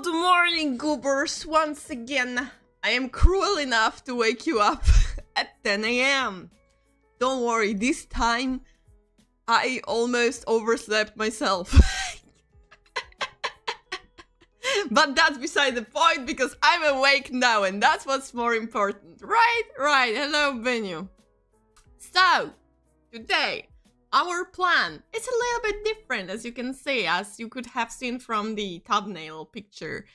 Good morning, Goobers. Once again, I am cruel enough to wake you up at 10 a.m. Don't worry, this time I almost overslept myself. But that's beside the point because I'm awake now and that's what's more important. Right. Hello, Venue. So, today, our plan is a little bit different, as you can see, as you could have seen from the thumbnail picture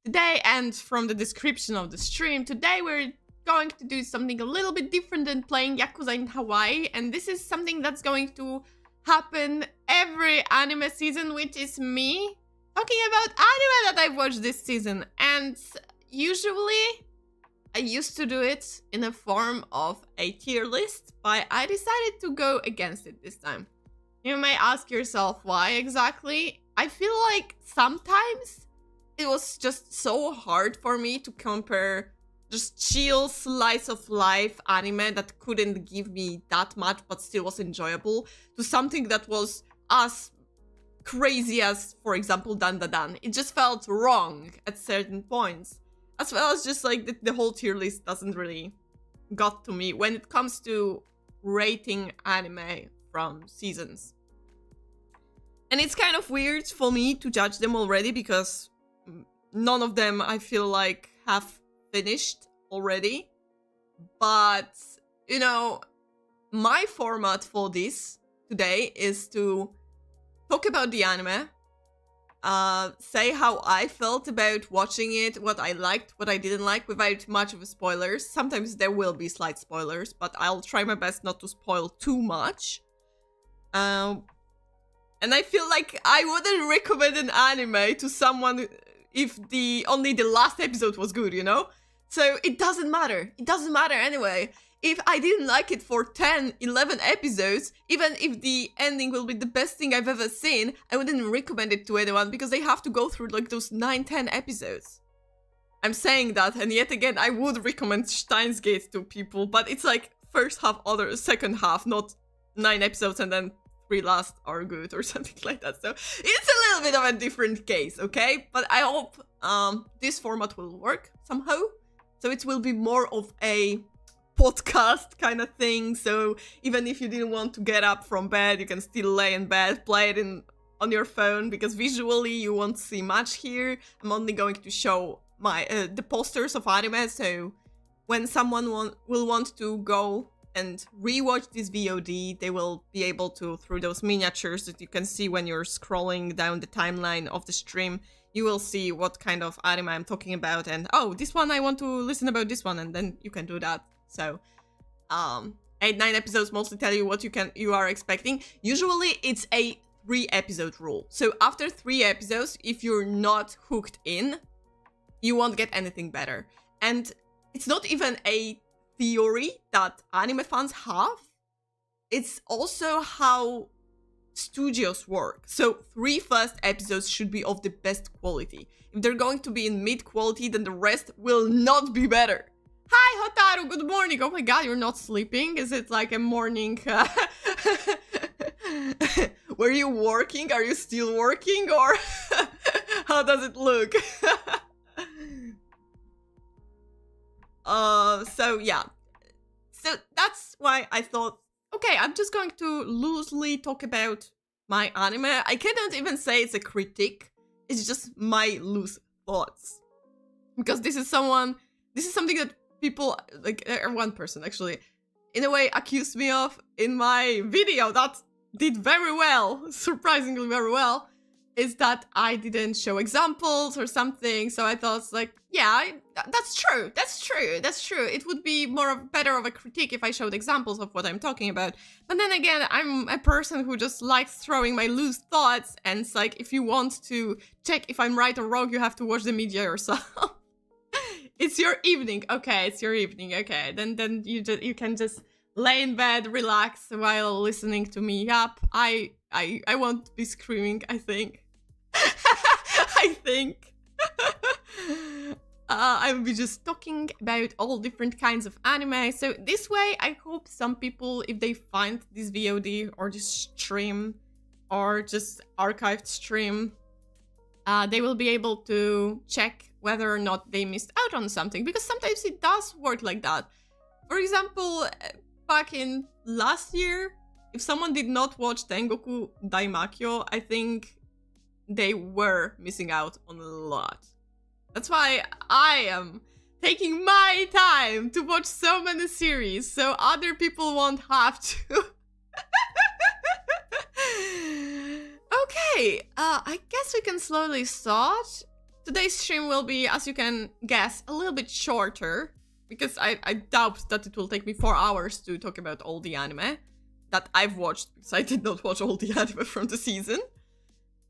today and from the description of the stream. Today we're going to do something a little bit different than playing Yakuza in Hawaii, and this is something that's going to happen every anime season, which is me talking about anime that I've watched this season. And usually I used to do it in a form of a tier list, but I decided to go against it this time. You may ask yourself why exactly. I feel like sometimes it was just so hard for me to compare just chill slice of life anime that couldn't give me that much but still was enjoyable to something that was as crazy as, for example, Dan Da Dan. It just felt wrong at certain points. As well as just like the whole tier list doesn't really got to me when it comes to rating anime from seasons. And it's kind of weird for me to judge them already because none of them I feel like have finished already. But, you know, my format for this today is to talk about the anime, say how I felt about watching it, what I liked, what I didn't like, without much of a spoilers. Sometimes there will be slight spoilers, but I'll try my best not to spoil too much. And I feel like I wouldn't recommend an anime to someone if only the last episode was good, you know? So it doesn't matter. It doesn't matter anyway. If I didn't like it for 10, 11 episodes, even if the ending will be the best thing I've ever seen, I wouldn't recommend it to anyone because they have to go through like those 9, 10 episodes. I'm saying that, and yet again, I would recommend Steins Gate to people, but it's like first half, second half, not 9 episodes and then 3 last are good or something like that. So it's a little bit of a different case, okay? But I hope this format will work somehow. So it will be more of a podcast kind of thing, so even if you didn't want to get up from bed, you can still lay in bed, play it on your phone, because visually you won't see much here. I'm only going to show my the posters of anime, so when someone will want to go and rewatch this VOD, they will be able to, through those miniatures that you can see when you're scrolling down the timeline of the stream, you will see what kind of anime I'm talking about, and oh, this one I want to listen about this one, and then you can do that. So, 8, 9 episodes mostly tell you what you are expecting. Usually it's a 3-episode rule. So after 3 episodes, if you're not hooked in, you won't get anything better. And it's not even a theory that anime fans have. It's also how studios work. So 3 first episodes should be of the best quality. If they're going to be in mid quality, then the rest will not be better. Hi, Hotaru, good morning. Oh my god, you're not sleeping? Is it like a morning... Were you working? Are you still working? Or how does it look? So yeah. So that's why I thought, okay, I'm just going to loosely talk about my anime. I cannot even say it's a critique. It's just my loose thoughts. Because this is something that people, like one person actually, in a way accused me of in my video that did very well, surprisingly very well, is that I didn't show examples or something. So I thought, like, yeah, that's true. It would be better of a critique if I showed examples of what I'm talking about. But then again, I'm a person who just likes throwing my loose thoughts, and it's like, if you want to check if I'm right or wrong, you have to watch the media yourself. It's your evening. Okay, it's your evening. Okay, then you can just lay in bed, relax while listening to me. Yup, I won't be screaming, I think. I think. I will be just talking about all different kinds of anime. So this way, I hope some people, if they find this VOD or this stream or just archived stream, they will be able to check whether or not they missed out on something, because sometimes it does work like that. For example, back in last year, if someone did not watch Tengoku Daimakyo, I think they were missing out on a lot. That's why I am taking my time to watch so many series, so other people won't have to. Okay, I guess we can slowly start. Today's stream will be, as you can guess, a little bit shorter, because I doubt that it will take me 4 hours to talk about all the anime that I've watched, because I did not watch all the anime from the season.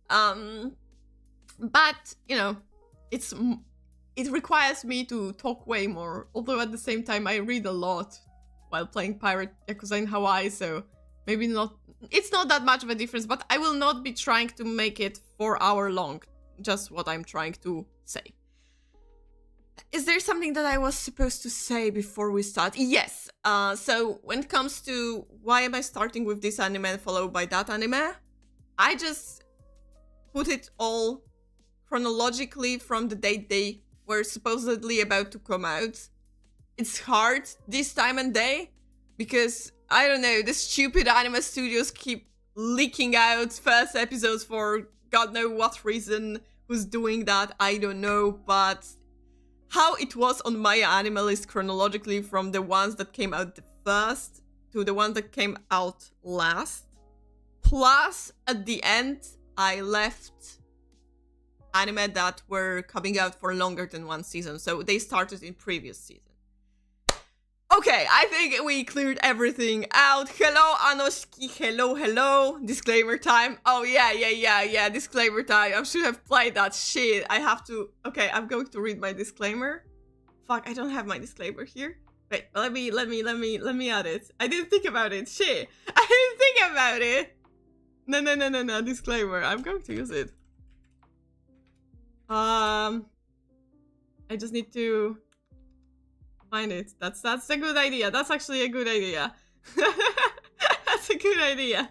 But, you know, it requires me to talk way more, although at the same time I read a lot while playing Pirate Yakuza in Hawaii, so maybe not, it's not that much of a difference, but I will not be trying to make it 4 hour long, just what I'm trying to say. Is there something that I was supposed to say before we start? Yes, so when it comes to why am I starting with this anime and followed by that anime, I just put it all chronologically from the date they were supposedly about to come out. It's hard this time and day because, I don't know, the stupid anime studios keep leaking out first episodes for God knows what reason. Who's doing that, I don't know, but how it was on my anime list chronologically from the ones that came out the first to the ones that came out last. Plus, at the end, I left anime that were coming out for longer than one season, so they started in previous season. Okay, I think we cleared everything out. Hello, Anoshiki. Hello. Disclaimer time. Oh, yeah. Disclaimer time. I should have played that shit. I have to... Okay, I'm going to read my disclaimer. Fuck, I don't have my disclaimer here. Wait, let me add it. I didn't think about it. Shit. I didn't think about it. No. Disclaimer. I'm going to use it. I just need to... find it. That's a good idea. That's actually a good idea. That's a good idea.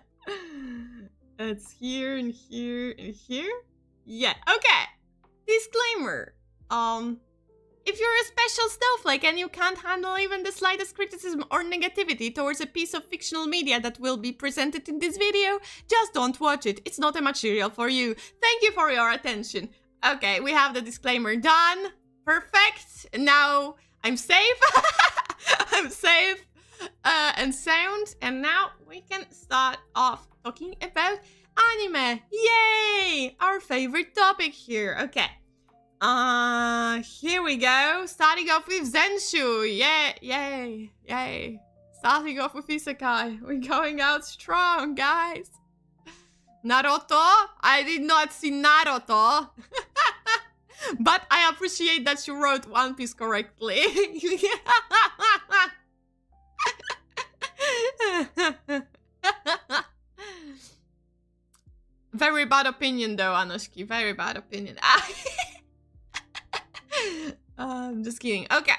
It's here and here and here. Yeah. Okay. Disclaimer. If you're a special snowflake and you can't handle even the slightest criticism or negativity towards a piece of fictional media that will be presented in this video, just don't watch it. It's not a material for you. Thank you for your attention. Okay, we have the disclaimer done. Perfect. Now I'm safe. I'm safe and sound. And now we can start off talking about anime. Yay! Our favorite topic here. Okay. Here we go. Starting off with Zenshu. Yay. Starting off with Isekai. We're going out strong, guys. Naruto? I did not see Naruto. But I appreciate that you wrote One Piece correctly. Very bad opinion though, Anoshiki. Very bad opinion. I'm just kidding. Okay.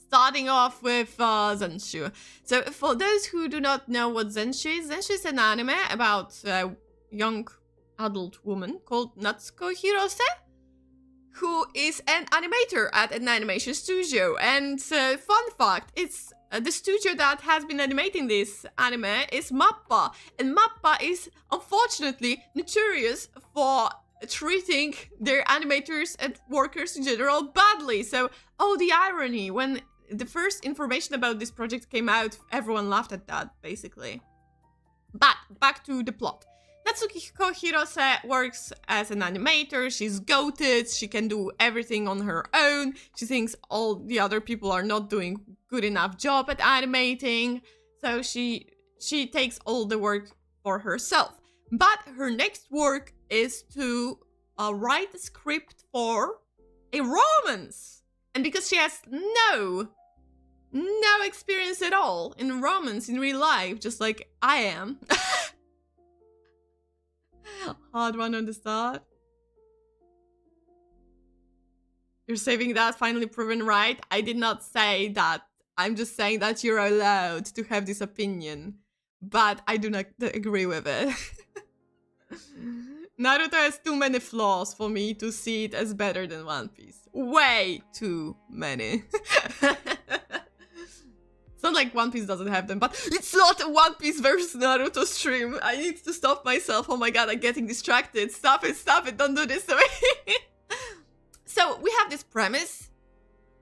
Starting off with Zenshu. So for those who do not know what Zenshu is an anime about a young adult woman called Natsuko Hirose, who is an animator at an animation studio. And fun fact, it's the studio that has been animating this anime is MAPPA. And MAPPA is unfortunately notorious for treating their animators and workers in general badly. So, oh, the irony. When the first information about this project came out, everyone laughed at that, basically. But back to the plot. Natsuko Hirose works as an animator. She's goated. She can do everything on her own. She thinks all the other people are not doing good enough job at animating. So she takes all the work for herself. But her next work is to write a script for a romance. And because she has no experience at all in romance in real life, just like I am. Hard one on the start. You're saving that, finally proven right. I did not say that. I'm just saying that you're allowed to have this opinion. But I do not agree with it. Naruto has too many flaws for me to see it as better than One Piece. Way too many. It's not like One Piece doesn't have them, but it's not a One Piece versus Naruto stream. I need to stop myself. Oh my god, I'm getting distracted. Stop it, don't do this to me. So, we have this premise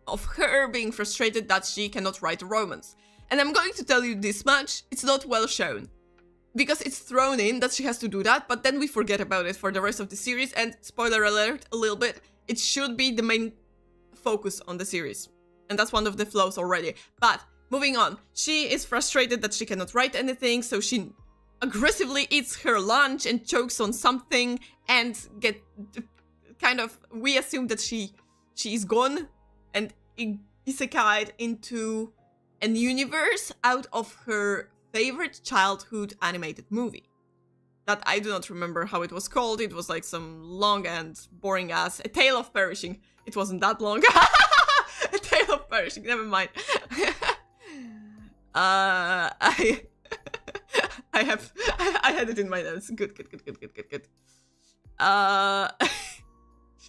of her being frustrated that she cannot write a romance. And I'm going to tell you this much, it's not well shown. Because it's thrown in that she has to do that, but then we forget about it for the rest of the series, and spoiler alert, a little bit, it should be the main focus on the series. And that's one of the flaws already. But, moving on, she is frustrated that she cannot write anything, so she aggressively eats her lunch and chokes on something, and we assume that she is gone, and isekai'd into an universe out of her favorite childhood animated movie. That I do not remember how it was called. It was like some long and boring ass... A Tale of Perishing. It wasn't that long. A Tale of Perishing, never mind. I had it in my notes. Good.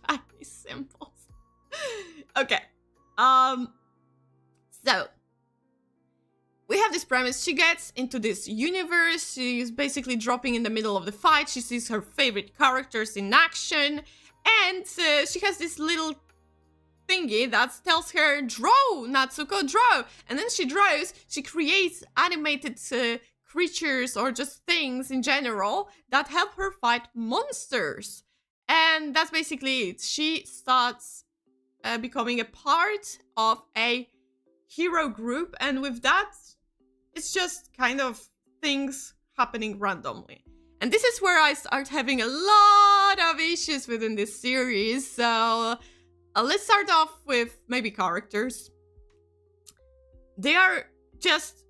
Chinese symbols. Okay. So... we have this premise, she gets into this universe, she's basically dropping in the middle of the fight, she sees her favorite characters in action, and she has this little thingy that tells her, draw, Natsuko, draw! And then she draws, she creates animated creatures or just things in general that help her fight monsters. And that's basically it. She starts becoming a part of a hero group, and with that, it's just kind of things happening randomly. And this is where I start having a lot of issues within this series. So let's start off with maybe characters. They are just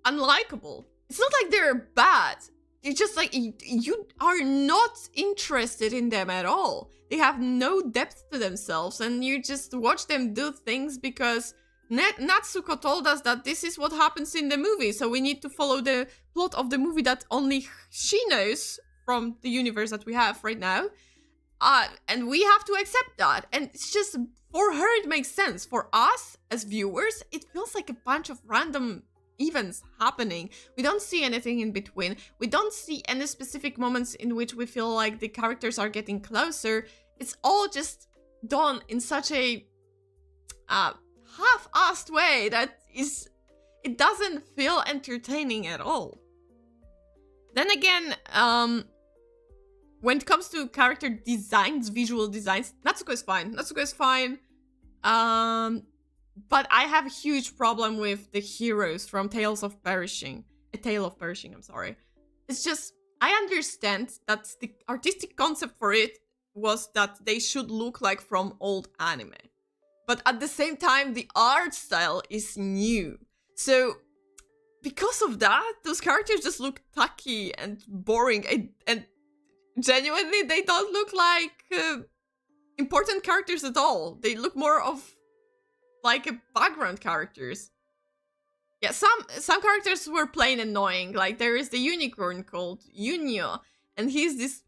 unlikable. It's not like they're bad. It's just like you are not interested in them at all. They have no depth to themselves, and you just watch them do things because Natsuko told us that this is what happens in the movie, so we need to follow the plot of the movie that only she knows from the universe that we have right now. And we have to accept that. And it's just, for her it makes sense. For us, as viewers, it feels like a bunch of random events happening. We don't see anything in between. We don't see any specific moments in which we feel like the characters are getting closer. It's all just done in such a... half-assed way that it doesn't feel entertaining at all. Then again, when it comes to character designs, visual designs, Natsuko is fine. But I have a huge problem with the heroes from A Tale of Perishing, I'm sorry. It's just, I understand that the artistic concept for it was that they should look like from old anime. But at the same time, the art style is new. So, because of that, those characters just look tacky and boring. And genuinely, they don't look like important characters at all. They look more of like a background characters. Yeah, some characters were plain annoying. Like, there is the unicorn called Yunyo. And he's this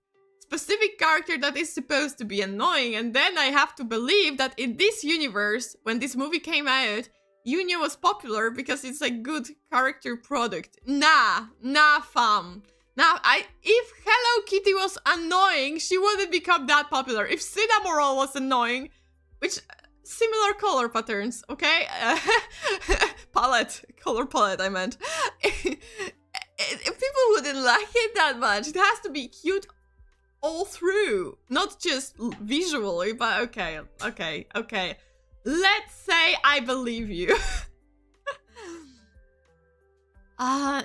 specific character that is supposed to be annoying, and then I have to believe that in this universe, when this movie came out, Yunyo was popular because it's a good character product. Nah, fam. If Hello Kitty was annoying, she wouldn't become that popular. If Cinnamoroll was annoying, which, similar color patterns, okay? Color palette, I meant. People wouldn't like it that much. It has to be cute all through, not just visually, but okay. Let's say I believe you.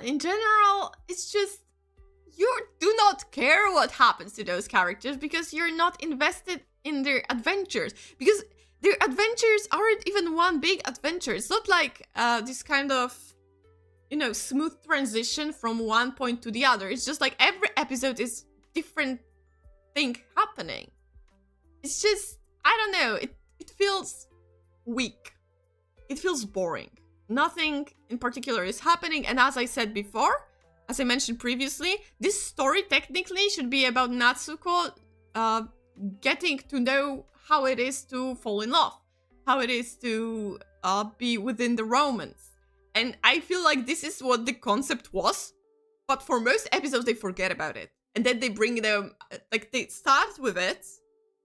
In general, it's just, you do not care what happens to those characters because you're not invested in their adventures. Because their adventures aren't even one big adventure. It's not like this kind of, smooth transition from one point to the other. It's just like every episode is different thing happening. It's just, I don't know, it feels weak. It feels boring. Nothing in particular is happening, and as I said before, as I mentioned previously, this story technically should be about Natsuko getting to know how it is to fall in love, how it is to be within the romance. And I feel like this is what the concept was, but for most episodes they forget about it. And then they bring them, like they start with it,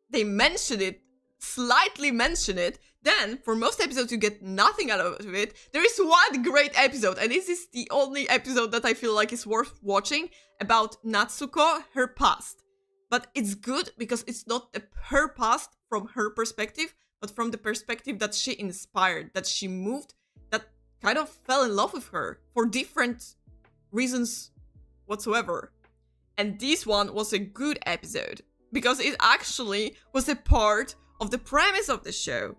they mention it, slightly mention it, then for most episodes you get nothing out of it. There is one great episode, and this is the only episode that I feel like is worth watching, about Natsuko, her past. But it's good because it's not her past from her perspective, but from the perspective that she inspired, that she moved, that kind of fell in love with her for different reasons whatsoever. And this one was a good episode because it actually was a part of the premise of the show.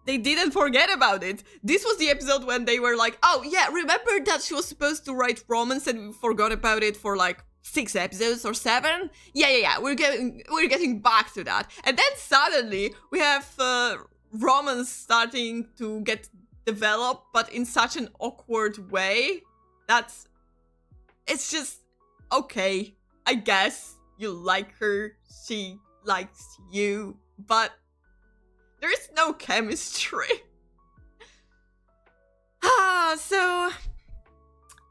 They didn't forget about it. This was the episode when they were like, oh yeah, remember that she was supposed to write romance and we forgot about it for like 6 episodes or 7? Yeah, we're getting back to that. And then suddenly we have romance starting to get developed, but in such an awkward way that it's just, okay, I guess you like her, she likes you, but there's no chemistry. So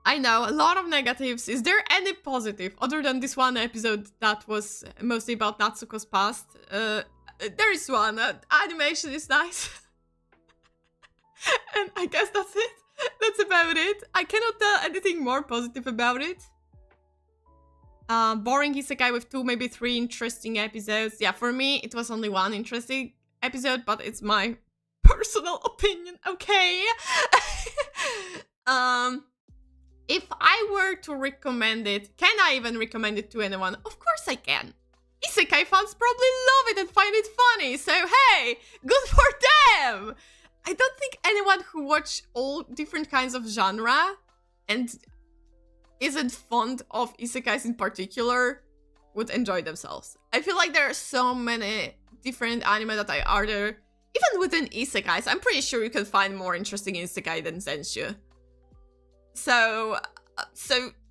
I know, a lot of negatives. Is there any positive other than this one episode that was mostly about Natsuko's past? There is one. Animation is nice. And I guess that's it. That's about it. I cannot tell anything more positive about it. Boring isekai with 2, maybe 3 interesting episodes. Yeah, for me, it was only 1 interesting episode, but it's my personal opinion, okay? If I were to recommend it, can I even recommend it to anyone? Of course I can. Isekai fans probably love it and find it funny, so hey, good for them! I don't think anyone who watch all different kinds of genre and isn't fond of isekais in particular would enjoy themselves. I feel like there are so many different anime that are there. Even within isekais, I'm pretty sure you can find more interesting isekai than Zenshu. So,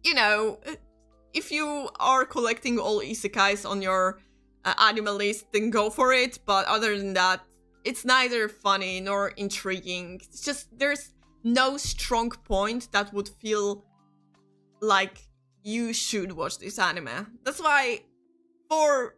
you know, if you are collecting all isekais on your anime list, then go for it. But other than that, it's neither funny nor intriguing. It's just, there's no strong point that would feel like you should watch this anime. That's why, for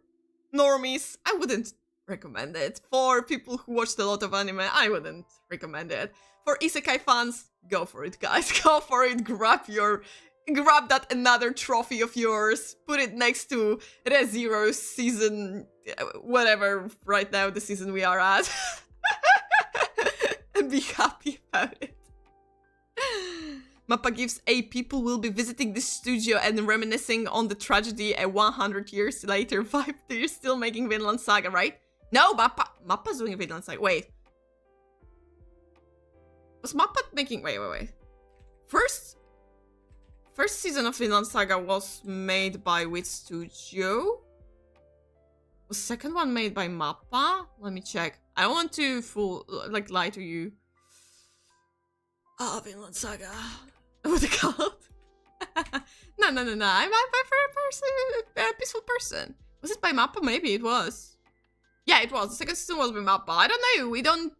normies, I wouldn't recommend it. For people who watched a lot of anime, I wouldn't recommend it. For isekai fans, go for it, guys. Go for it. Grab that another trophy of yours. Put it next to Re:Zero season, whatever right now the season we are at. And be happy about it. Mappa gives a people will be visiting the studio and reminiscing on the tragedy a 100 years later vibe. They're still making Vinland Saga, right? No, Mappa's doing Vinland Saga. Wait. Was Mappa making... Wait. First season of Vinland Saga was made by which studio? Was the second one made by Mappa? Let me check. I don't want to lie to you. Oh, Vinland Saga. What it called? No. I'm a peaceful person. Was it by Mappa? Maybe it was. Yeah, it was. The second season was by Mappa. I don't know. We don't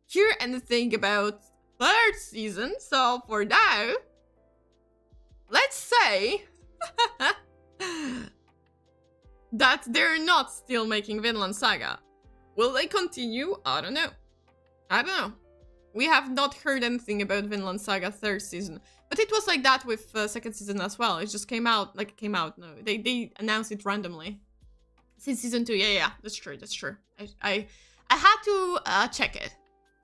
hear anything about third season. So for now, let's say that they're not still making Vinland Saga. Will they continue? I don't know. We have not heard anything about Vinland Saga third season. But it was like that with second season as well. It just came out. No, they announced it randomly. Since season 2, yeah, that's true. I had to check it.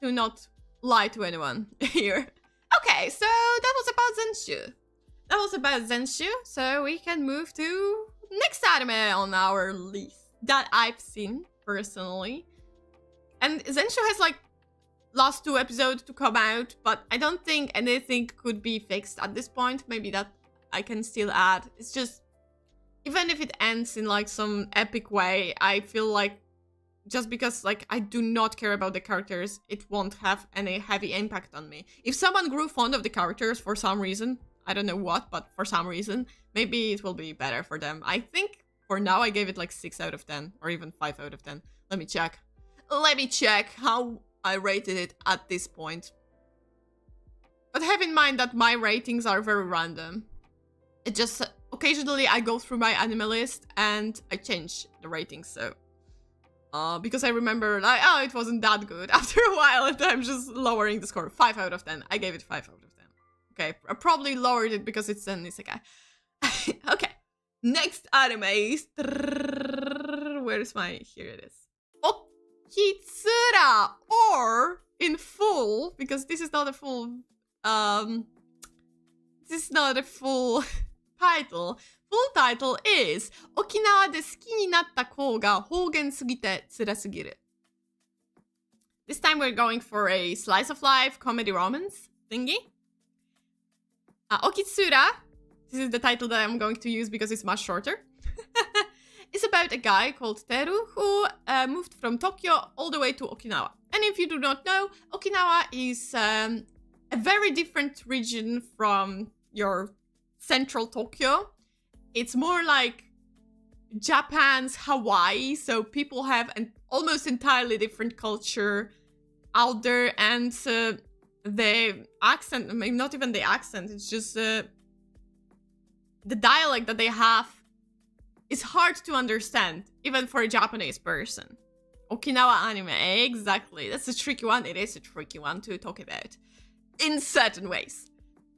To not lie to anyone here. Okay, so that was about Zenshu. So we can move to next anime on our list that I've seen personally. And Zenshu has like last 2 episodes to come out, but I don't think anything could be fixed at this point. Maybe that I can still add. It's just, even if it ends in like some epic way, I feel like just because like I do not care about the characters, it won't have any heavy impact on me. If someone grew fond of the characters for some reason, I don't know what, but for some reason, maybe it will be better for them. I think for now I gave it like 6 out of 10 or even 5 out of 10. Let me check. Let me check how I rated it at this point. But have in mind that my ratings are very random. It just occasionally I go through my anime list and I change the ratings. So because I remember like, oh, it wasn't that good after a while, and I'm just lowering the score. 5 out of 10. I gave it 5 out of 10. Okay, I probably lowered it because it's an isekai. Okay, next anime is... Where's my... Here it is. Okitsura, or in full, because this is not a full... this is not a full title. Full title is 沖縄で好きになった子が方言すぎて辛すぎる. This time we're going for a slice of life comedy romance thingy. Okitsura, this is the title that I'm going to use because it's much shorter. It's about a guy called Teru who moved from Tokyo all the way to Okinawa. And if you do not know, Okinawa is a very different region from your central Tokyo. It's more like Japan's Hawaii, so people have an almost entirely different culture out there, and the accent, maybe not even the accent, it's just the dialect that they have is hard to understand, even for a Japanese person. Okinawa anime, exactly. That's a tricky one. It is a tricky one to talk about in certain ways.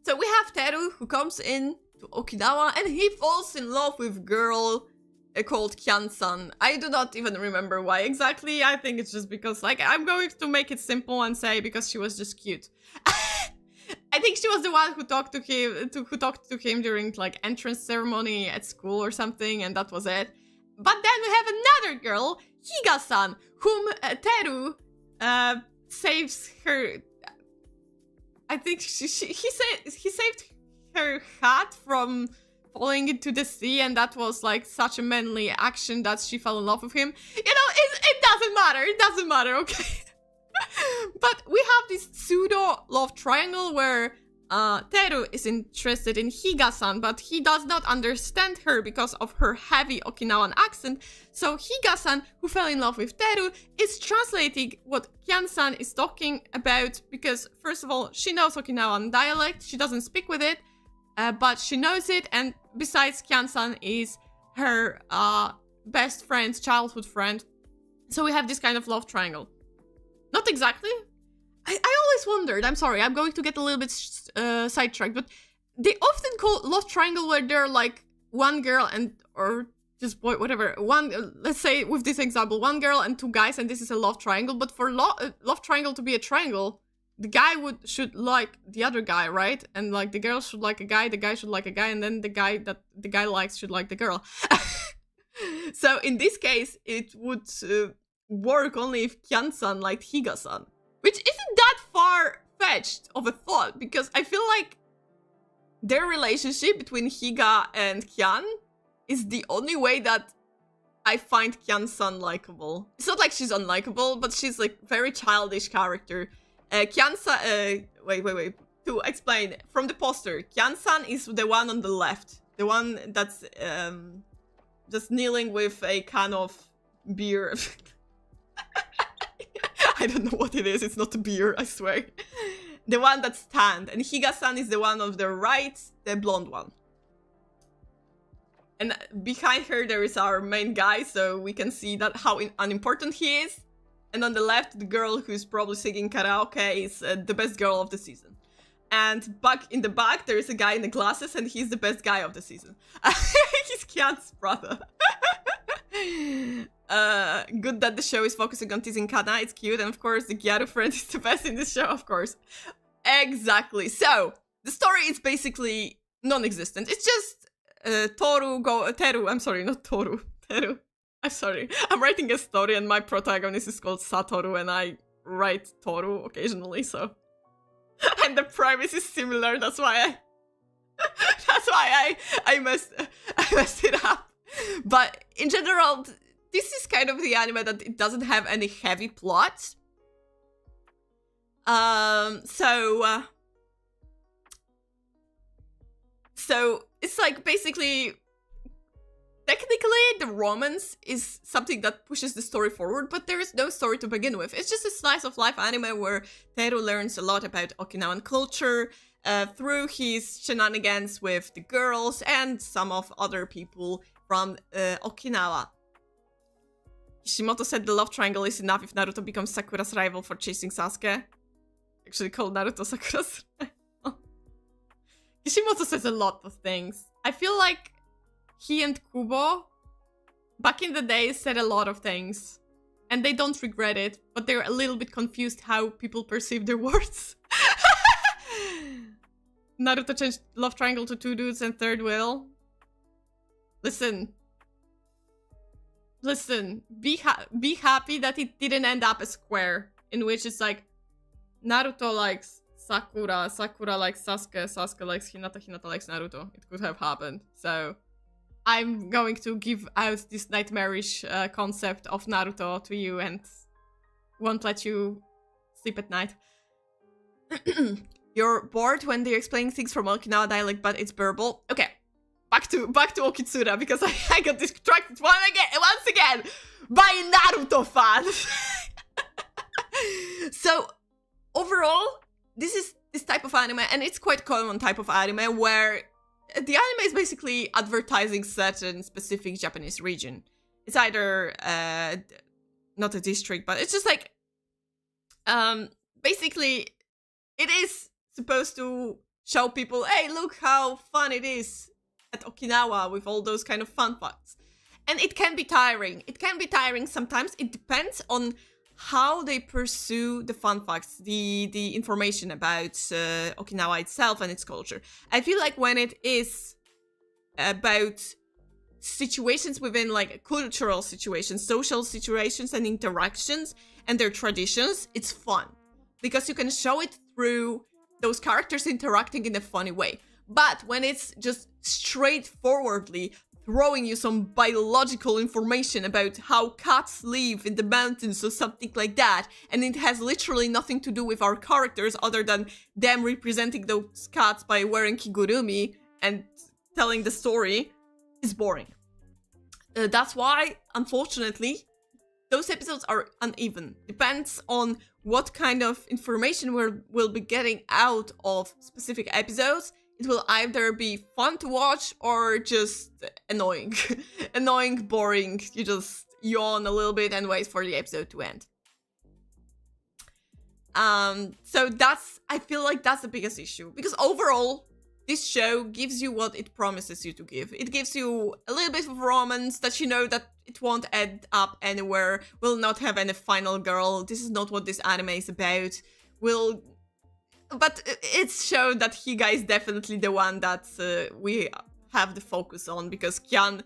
So we have Teru who comes in to Okinawa and he falls in love with a girl called Kyan-san. I do not even remember why exactly. I think it's just because, like, I'm going to make it simple and say because she was just cute. I think she was the one who talked to him during like entrance ceremony at school or something, and that was it. But then we have another girl, Higa-san, whom Teru saves her. I think he saved her hat from falling into the sea, and that was like such a manly action that she fell in love with him. You know, it doesn't matter. It doesn't matter, okay? But we have this pseudo love triangle where Teru is interested in Higa-san, but he does not understand her because of her heavy Okinawan accent. So Higa-san, who fell in love with Teru, is translating what Kyan-san is talking about because, first of all, she knows Okinawan dialect. She doesn't speak with it, but she knows it. And besides, Kyan-san is her best friend, childhood friend. So we have this kind of love triangle. Not exactly. I always wondered, I'm sorry, I'm going to get a little bit sidetracked, but they often call love triangle where they're like one girl and, or just boy, whatever, one, let's say with this example, one girl and 2 guys, and this is a love triangle. But for love triangle to be a triangle, the guy should like the other guy, right? And like the girl should like a guy, the guy should like a guy, and then the guy that the guy likes should like the girl. So in this case, it would work only if Kyan-san liked Higa-san. Which isn't that far-fetched of a thought, because I feel like their relationship between Higa and Kyan is the only way that I find Kyan-san likable. It's not like she's unlikable, but she's like very childish character. Kyan-san, wait. To explain, from the poster, Kyan-san is the one on the left. The one that's just kneeling with a can of beer. I don't know what it is. It's not a beer, I swear. The one that's tanned. And Higa-san is the one on the right, the blonde one. And behind her, there is our main guy, so we can see that how unimportant he is. And on the left, the girl who's probably singing karaoke is the best girl of the season. And back in the back, there is a guy in the glasses, and he's the best guy of the season. He's Kyan's brother. Good that the show is focusing on teasing Kana, it's cute, and of course the Gyaru friend is the best in this show, of course. Exactly. So, the story is basically non-existent. It's just Teru, I'm sorry, not Toru, Teru. I'm sorry. I'm writing a story and my protagonist is called Satoru and I write Toru occasionally, so... And the premise is similar, that's why I messed it up. But in general, this is kind of the anime that it doesn't have any heavy plot. So it's like basically, technically the romance is something that pushes the story forward, but there is no story to begin with. It's just a slice of life anime where Teru learns a lot about Okinawan culture through his shenanigans with the girls and some of other people from Okinawa. Kishimoto said the love triangle is enough if Naruto becomes Sakura's rival for chasing Sasuke. Actually called Naruto Sakura's rival. Kishimoto says a lot of things. I feel like he and Kubo, back in the day, said a lot of things. And they don't regret it, but they're a little bit confused how people perceive their words. Naruto changed love triangle to 2 dudes and third wheel. Listen. Listen. Be happy that it didn't end up a square, in which it's like, Naruto likes Sakura, Sakura likes Sasuke, Sasuke likes Hinata, Hinata likes Naruto. It could have happened, so... I'm going to give out this nightmarish concept of Naruto to you and won't let you sleep at night. You're bored when they're explaining things from Okinawa dialect, but it's verbal. Okay, back to Okitsura, because I got distracted once again by Naruto fans. So overall, this is this type of anime, and it's quite common type of anime where the anime is basically advertising certain specific Japanese region. It's either not a district, but it's just like basically it is supposed to show people, hey, look how fun it is at Okinawa with all those kind of fun facts. And it can be tiring. It can be tiring sometimes. It depends on how they pursue the fun facts, the information about Okinawa itself and its culture. I feel like when it is about situations within like cultural situations, social situations and interactions and their traditions, it's fun. Because you can show it through those characters interacting in a funny way. But when it's just straightforwardly throwing you some biological information about how cats live in the mountains or something like that, and it has literally nothing to do with our characters other than them representing those cats by wearing kigurumi and telling the story, is boring. That's why, unfortunately, those episodes are uneven. Depends on what kind of information we'll be getting out of specific episodes. It will either be fun to watch or just annoying. Annoying, boring. You just yawn a little bit and wait for the episode to end. So I feel like that's the biggest issue. Because overall, this show gives you what it promises you to give. It gives you a little bit of romance that you know that it won't end up anywhere. Will not have any final girl. This is not what this anime is about. But it's shown that Higa is definitely the one that we have the focus on, because Kyan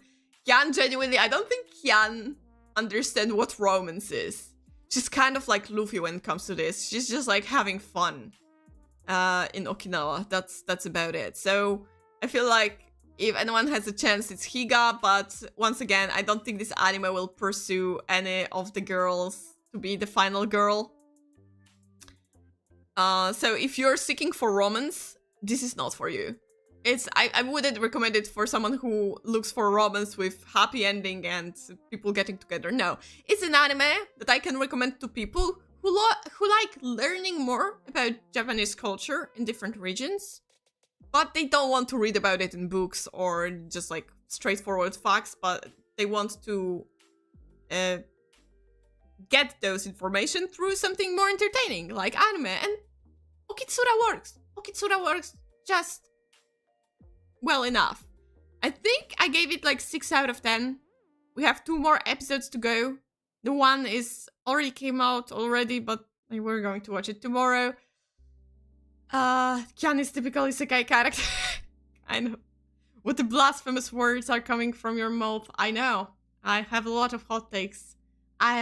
genuinely, I don't think Kyan understands what romance is. She's kind of like Luffy when it comes to this. She's just like having fun in Okinawa. That's about it. So I feel like if anyone has a chance, it's Higa, but once again, I don't think this anime will pursue any of the girls to be the final girl. So if you're seeking for romance, this is not for you. I wouldn't recommend it for someone who looks for romance with happy ending and people getting together. No, it's an anime that I can recommend to people who like learning more about Japanese culture in different regions, but they don't want to read about it in books or just like straightforward facts, but they want to get those information through something more entertaining, like anime. And Okitsura works. Okitsura works just well enough. I think I gave it like 6 out of 10. We have 2 more episodes to go. The one is already came out already, but we're going to watch it tomorrow. Kyan is typical isekai character. I know. What the blasphemous words are coming from your mouth. I know. I have a lot of hot takes. And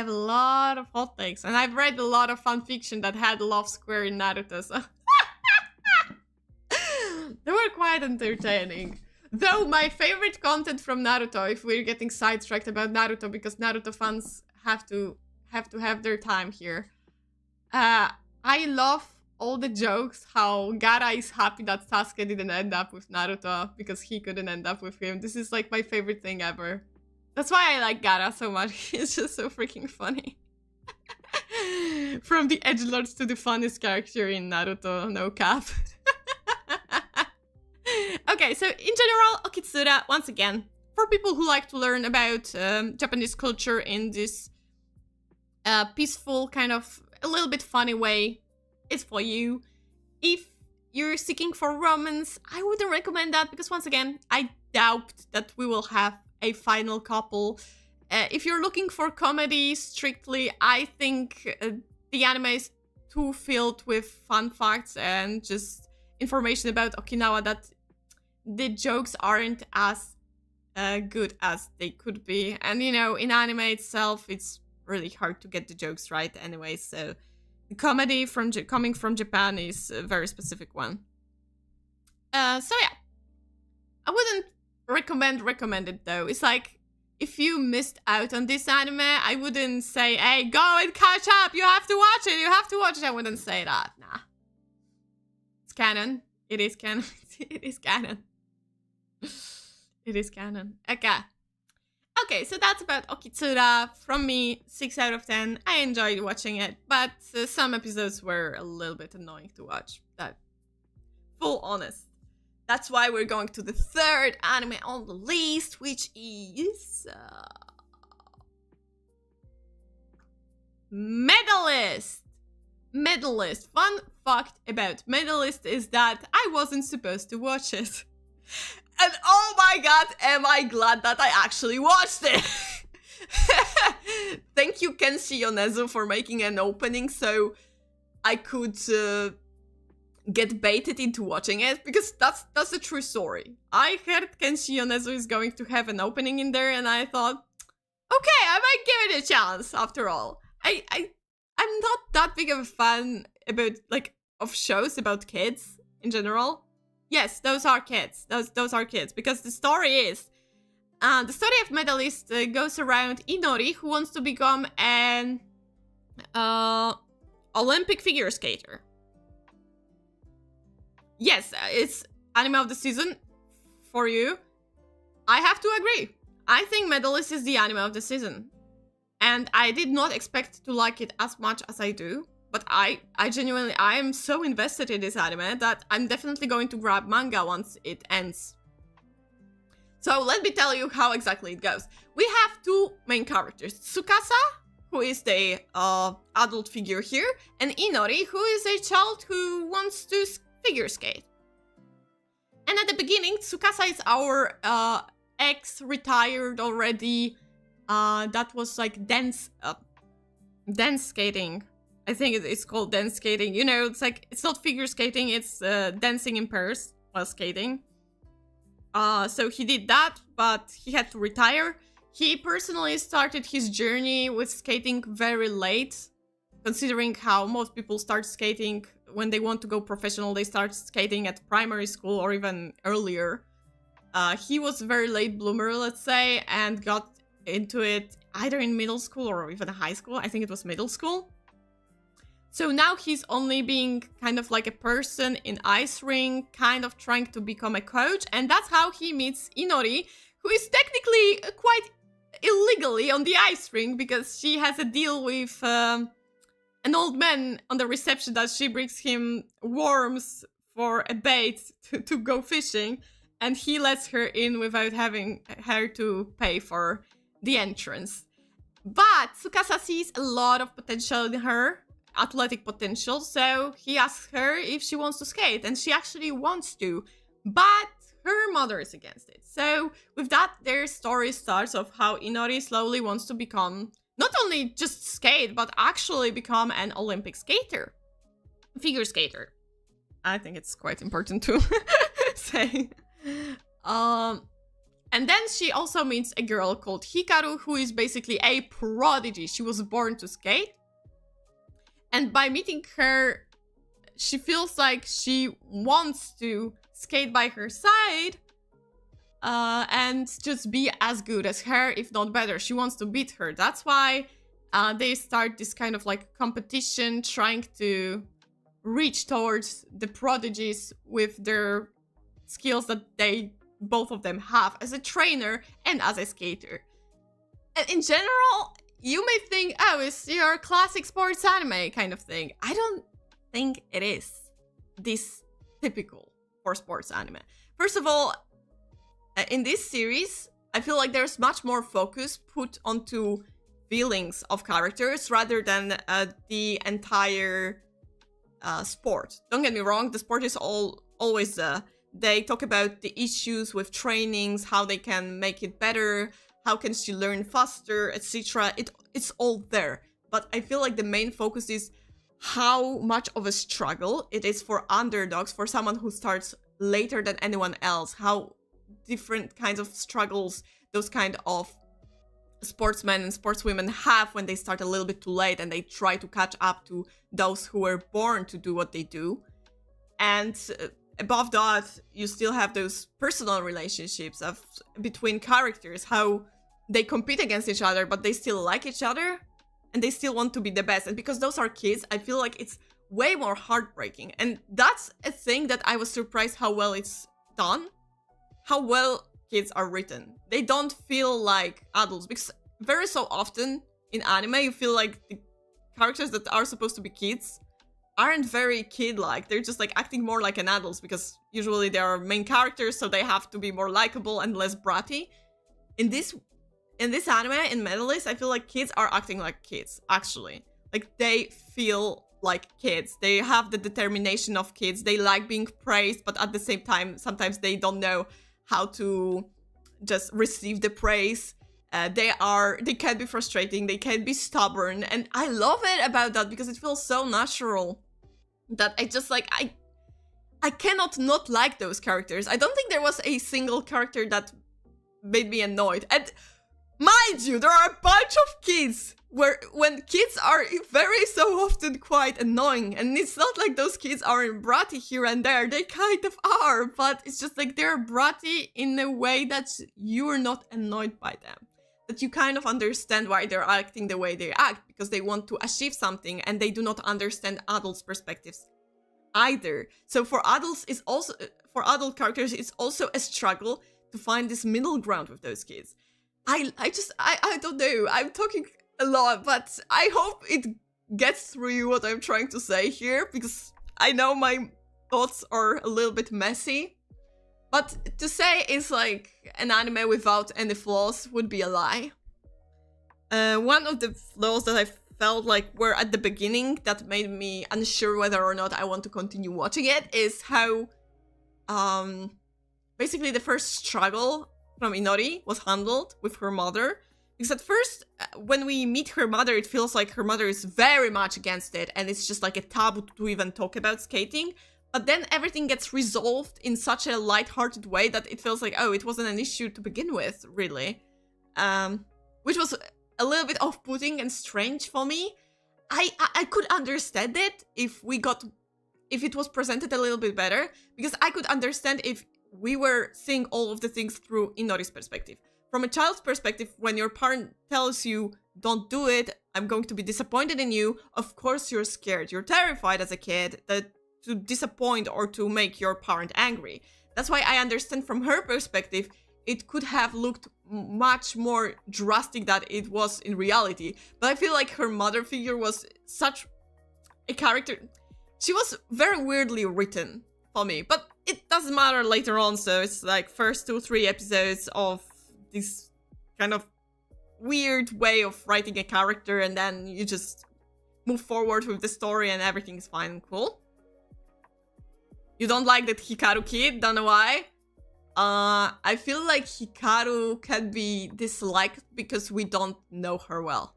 I've read a lot of fanfiction that had love square in Naruto, so... They were quite entertaining. Though my favorite content from Naruto, if we're getting sidetracked about Naruto, because Naruto fans have to have their time here. I love all the jokes, how Gaara is happy that Sasuke didn't end up with Naruto because he couldn't end up with him. This is like my favorite thing ever. That's why I like Gaara so much. He's just so freaking funny. From the edgelords to the funniest character in Naruto, no cap. Okay, so in general, Okitsura, once again, for people who like to learn about Japanese culture in this peaceful, kind of a little bit funny way, it's for you. If you're seeking for romance, I wouldn't recommend that because once again, I doubt that we will have a final couple. If you're looking for comedy strictly, I think the anime is too filled with fun facts and just information about Okinawa that the jokes aren't as good as they could be. And you know, in anime itself, it's really hard to get the jokes right anyway, so the comedy coming from Japan is a very specific one. So yeah, I wouldn't recommend it though. It's like, if you missed out on this anime, I wouldn't say, hey, go and catch up, you have to watch it, I wouldn't say that, nah. It's canon. It is canon. It is canon. It is canon. Okay, so that's about Okitsura. From me, 6 out of 10. I enjoyed watching it, but some episodes were a little bit annoying to watch. That, full honest. That's why we're going to the third anime on the list, which is Medalist. Medalist. Fun fact about Medalist is that I wasn't supposed to watch it. And oh my god, am I glad that I actually watched it! Thank you, Kenshi Yonezu, for making an opening so I could get baited into watching it, because that's a true story. I heard Kenshi Yonezu is going to have an opening in there, and I thought, okay, I might give it a chance after all. I'm not that big of a fan of shows about kids in general. Yes, those are kids. Those are kids, because the story is the story of Medalist goes around Inori, who wants to become an Olympic figure skater. Yes, it's anime of the season for you. I have to agree. I think Medalist is the anime of the season. And I did not expect to like it as much as I do. But I genuinely, I am so invested in this anime that I'm definitely going to grab manga once it ends. So let me tell you how exactly it goes. We have two main characters. Tsukasa, who is the adult figure here, and Inori, who is a child who wants to figure skate. And at the beginning, Tsukasa is our ex-retired already, that was like dance skating. I think it's called dance skating. You know, it's like, it's not figure skating, it's dancing in pairs while skating. So he did that, but he had to retire. He personally started his journey with skating very late, considering how most people start skating when they want to go professional. They start skating at primary school or even earlier. He was a very late bloomer, let's say, and got into it either in middle school or even high school. I think it was middle school. So now he's only being kind of like a person in ice ring, kind of trying to become a coach. And that's how he meets Inori, who is technically quite illegally on the ice ring, because she has a deal with an old man on the reception that she brings him worms for a bait to go fishing. And he lets her in without having her to pay for the entrance. But Tsukasa sees a lot of potential in her, athletic potential, so he asks her if she wants to skate, and she actually wants to, but her mother is against it. So with that, their story starts of how Inori slowly wants to become not only just skate, but actually become an Olympic skater, figure skater. I think it's quite important to say. And then she also meets a girl called Hikaru, who is basically a prodigy. She was born to skate. And by meeting her, she feels like she wants to skate by her side and just be as good as her, if not better. She wants to beat her. That's why they start this kind of like competition, trying to reach towards the prodigies with their skills that they both of them have as a trainer and as a skater. And in general, you may think, oh, it's your classic sports anime kind of thing. I don't think it is this typical for sports anime. First of all, in this series, I feel like there's much more focus put onto feelings of characters rather than the entire sport. Don't get me wrong, the sport is always they talk about the issues with trainings, how they can make it better, how can she learn faster, etc. It's all there. But I feel like the main focus is how much of a struggle it is for underdogs, for someone who starts later than anyone else, how different kinds of struggles those kind of sportsmen and sportswomen have when they start a little bit too late and they try to catch up to those who were born to do what they do. And above that, you still have those personal relationships between characters, how they compete against each other, but they still like each other and they still want to be the best. And because those are kids, I feel like it's way more heartbreaking. And that's a thing that I was surprised how well it's done, how well kids are written. They don't feel like adults, because very so often in anime, you feel like the characters that are supposed to be kids aren't very kid-like. They're just like acting more like an adult, because usually they are main characters, so they have to be more likable and less bratty. In this anime, in Medalist, I feel like kids are acting like kids, actually. Like, they feel like kids. They have the determination of kids. They like being praised, but at the same time, sometimes they don't know how to just receive the praise. They can be frustrating, they can be stubborn, and I love it about that because it feels so natural that I just like, I cannot not like those characters. I don't think there was a single character that made me annoyed. And mind you, there are a bunch of kids when kids are very so often quite annoying, and it's not like those kids aren't bratty here and there, they kind of are, but it's just like they're bratty in a way that you're not annoyed by them, that you kind of understand why they're acting the way they act, because they want to achieve something and they do not understand adults' perspectives either. So for adults, for adult characters, it's also a struggle to find this middle ground with those kids. I don't know, I'm talking a lot, but I hope it gets through you what I'm trying to say here, because I know my thoughts are a little bit messy. But to say it's like an anime without any flaws would be a lie. One of the flaws that I felt like were at the beginning that made me unsure whether or not I want to continue watching it is how basically the first struggle from Inori was handled with her mother. Because at first, when we meet her mother, it feels like her mother is very much against it, and it's just like a taboo to even talk about skating. But then everything gets resolved in such a light-hearted way that it feels like, oh, it wasn't an issue to begin with, really. Which was a little bit off-putting and strange for me. I could understand it if it was presented a little bit better, because I could understand if we were seeing all of the things through Inori's perspective. From a child's perspective, when your parent tells you, don't do it, I'm going to be disappointed in you, of course you're scared. You're terrified as a kid to disappoint or to make your parent angry. That's why I understand from her perspective, it could have looked much more drastic than it was in reality. But I feel like her mother figure was such a character. She was very weirdly written for me, but it doesn't matter later on, so it's like first 2-3 episodes of this kind of weird way of writing a character, and then you just move forward with the story and everything is fine and cool. You don't like that Hikaru kid? Don't know why. I feel like Hikaru can be disliked because we don't know her well.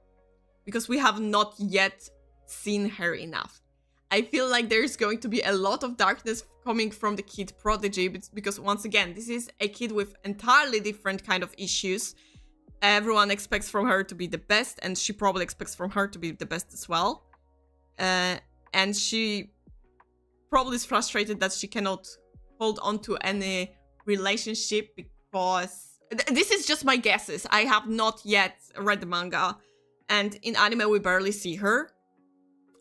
Because we have not yet seen her enough. I feel like there's going to be a lot of darkness coming from the kid prodigy, because once again, this is a kid with entirely different kind of issues. Everyone expects from her to be the best, and she probably expects from her to be the best as well. And she probably is frustrated that she cannot hold on to any relationship because... This is just my guesses. I have not yet read the manga, and in anime we barely see her.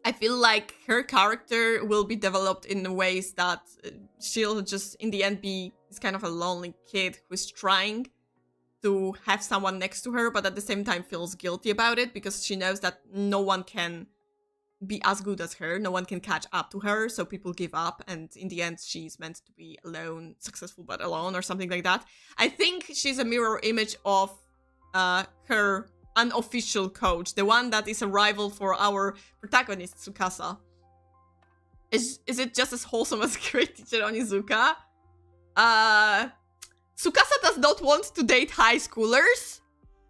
I feel like her character will be developed in ways that she'll just, in the end, be this kind of a lonely kid who's trying to have someone next to her, but at the same time feels guilty about it because she knows that no one can be as good as her, no one can catch up to her, so people give up, and in the end she's meant to be alone, successful but alone, or something like that. I think she's a mirror image of her unofficial coach, the one that is a rival for our protagonist, Tsukasa. Is it just as wholesome as great teacher Onizuka? Tsukasa does not want to date high schoolers,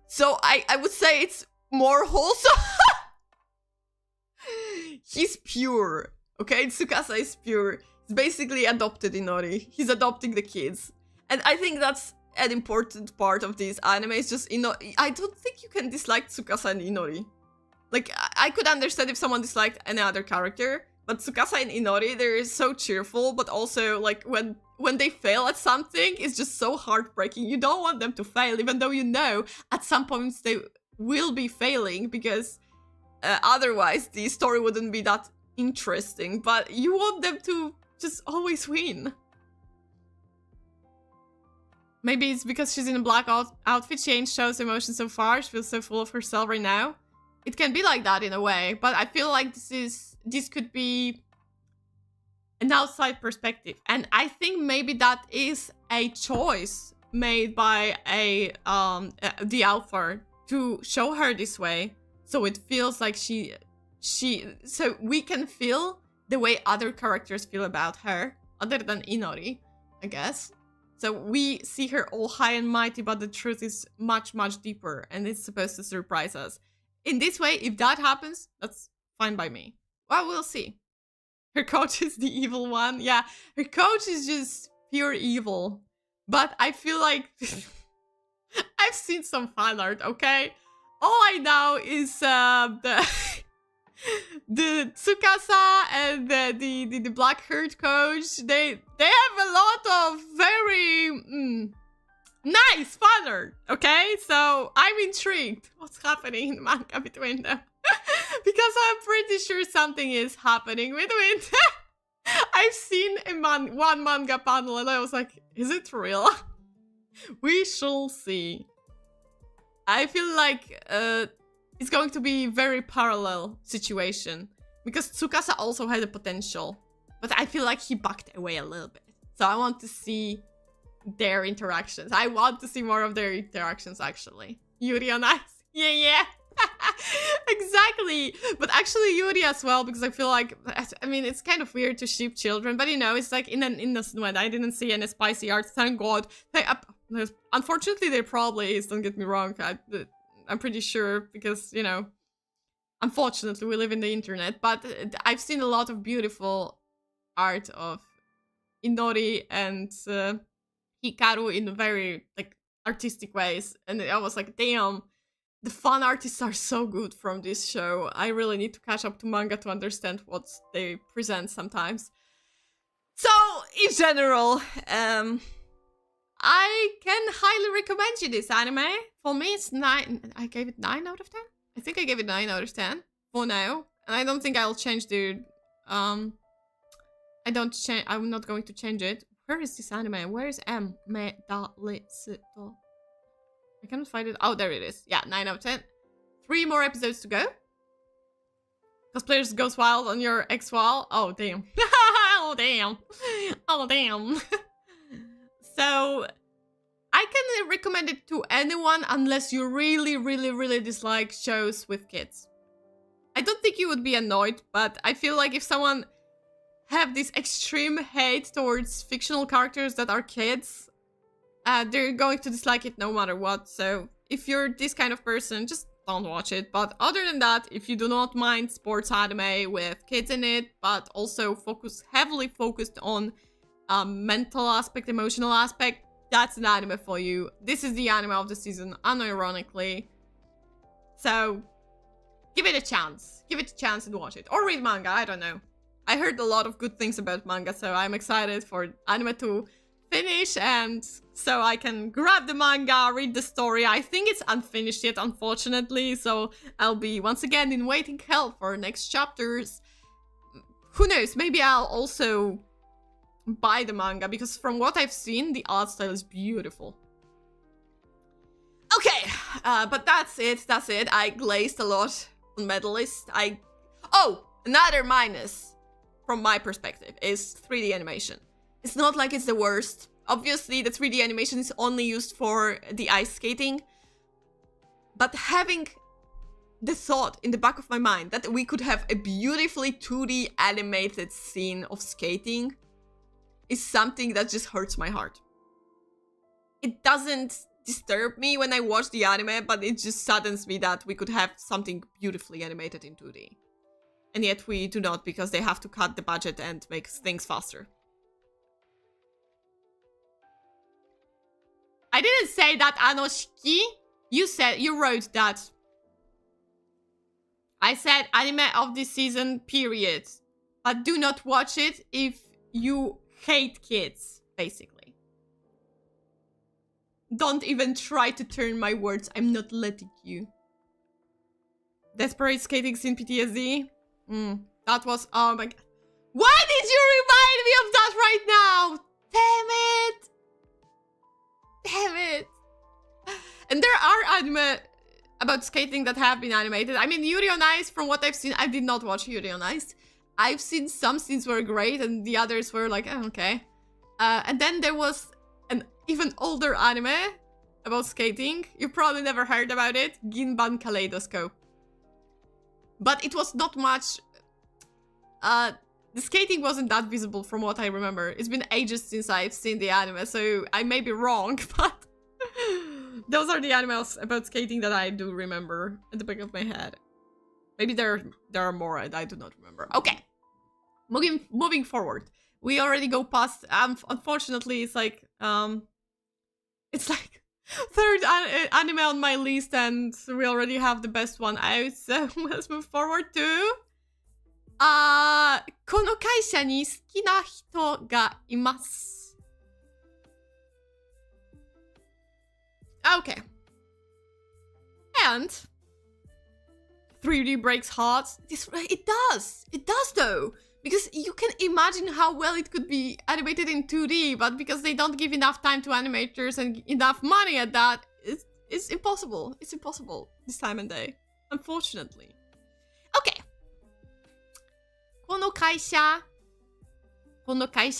so I would say it's more wholesome. He's pure, okay? Tsukasa is pure. He's basically adopted Inori. He's adopting the kids. And I think that's an important part of this anime. It's just, I don't think you can dislike Tsukasa and Inori. Like, I could understand if someone disliked any other character, but Tsukasa and Inori, they're so cheerful, but also, like, when they fail at something, it's just so heartbreaking. You don't want them to fail, even though you know at some points they will be failing, because otherwise the story wouldn't be that interesting, but you want them to just always win. Maybe it's because she's in a black outfit, she ain't shows emotion so far, she feels so full of herself right now. It can be like that in a way, but I feel like this could be an outside perspective, and I think maybe that is a choice made by the author to show her this way, so it feels like so we can feel the way other characters feel about her, other than Inori, I guess. So we see her all high and mighty, but the truth is much, much deeper, and it's supposed to surprise us. In this way, if that happens, that's fine by me. Well, we'll see. Her coach is the evil one. Yeah, her coach is just pure evil. But I feel like I've seen some fan art, okay? All I know is the Tsukasa and the black haired coach, they have a lot of very nice fan art, okay? So I'm intrigued what's happening in the manga between them. Because I'm pretty sure something is happening between them. I've seen one manga panel and I was like, is it real? We shall see. I feel like it's going to be a very parallel situation, because Tsukasa also had a potential, but I feel like he backed away a little bit. So I want to see their interactions. I want to see more of their interactions, actually. Yuri on Ice. Yeah. Exactly. But actually Yuri as well, because I feel like, I mean, it's kind of weird to ship children, but it's like in an innocent way. I didn't see any spicy art, thank God. Unfortunately, there probably is, don't get me wrong. I'm pretty sure, because, unfortunately we live in the internet, but I've seen a lot of beautiful art of Inori and Hikaru in very, like, artistic ways, and I was like, damn, the fan artists are so good from this show. I really need to catch up to manga to understand what they present sometimes. So, in general, I can highly recommend you this anime. For me, it's 9. I gave it 9 out of 10? I think I gave it 9 out of 10 for now. And I don't think I'll change the... I'm not going to change it. Where is this anime? Where is M? I cannot find it. Oh, there it is. Yeah, 9 out of 10. 3 more episodes to go. Cosplayers goes wild on your ex-wall. Oh, damn. Oh, damn. Oh, damn. So, I can recommend it to anyone unless you really, really, really dislike shows with kids. I don't think you would be annoyed, but I feel like if someone have this extreme hate towards fictional characters that are kids, they're going to dislike it no matter what. So if you're this kind of person, just don't watch it. But other than that, if you do not mind sports anime with kids in it, but also heavily focused on mental aspect, emotional aspect, that's an anime for you. This is the anime of the season, unironically. So give it a chance. Give it a chance and watch it. Or read manga, I don't know. I heard a lot of good things about manga, so I'm excited for anime to finish, and so I can grab the manga, read the story. I think it's unfinished yet, unfortunately, so I'll be once again in waiting hell for next chapters. who knows, maybe I'll also buy the manga, because from what I've seen, the art style is beautiful. Okay, but that's it. I glazed a lot on Medalist. Oh, another minus from my perspective is 3D animation. It's not like it's the worst. Obviously, the 3D animation is only used for the ice skating. But having the thought in the back of my mind that we could have a beautifully 2D animated scene of skating is something that just hurts my heart. It doesn't disturb me when I watch the anime, but it just saddens me that we could have something beautifully animated in 2D. And yet we do not, because they have to cut the budget and make things faster. I didn't say that, Anoshiki. You wrote that. I said anime of this season, period. But do not watch it if you hate kids, basically. Don't even try to turn my words. I'm not letting you. Desperate Skating Scene PTSD? That was, oh my god. Why did you remind me of that right now? Damn it. And there are anime about skating that have been animated. I mean, Yuri on Ice, from what I've seen, I did not watch Yuri on Ice. I've seen some scenes were great and the others were like, oh, okay. And then there was an even older anime about skating. You probably never heard about it. Ginban Kaleidoscope. But it was not much... the skating wasn't that visible from what I remember. It's been ages since I've seen the anime, so I may be wrong, but... those are the animals about skating that I do remember at the back of my head. Maybe there are more and I do not remember. Okay. Moving forward. We already go past... unfortunately, it's like... it's like... third anime on my list and we already have the best one out. So let's move forward to... この会社に好きな人がいます。Okay. And 3D breaks hearts. It does though. Because you can imagine how well it could be animated in 2D, but because they don't give enough time to animators and enough money at that, it's impossible. It's impossible this time and day. Unfortunately. Okay. この会社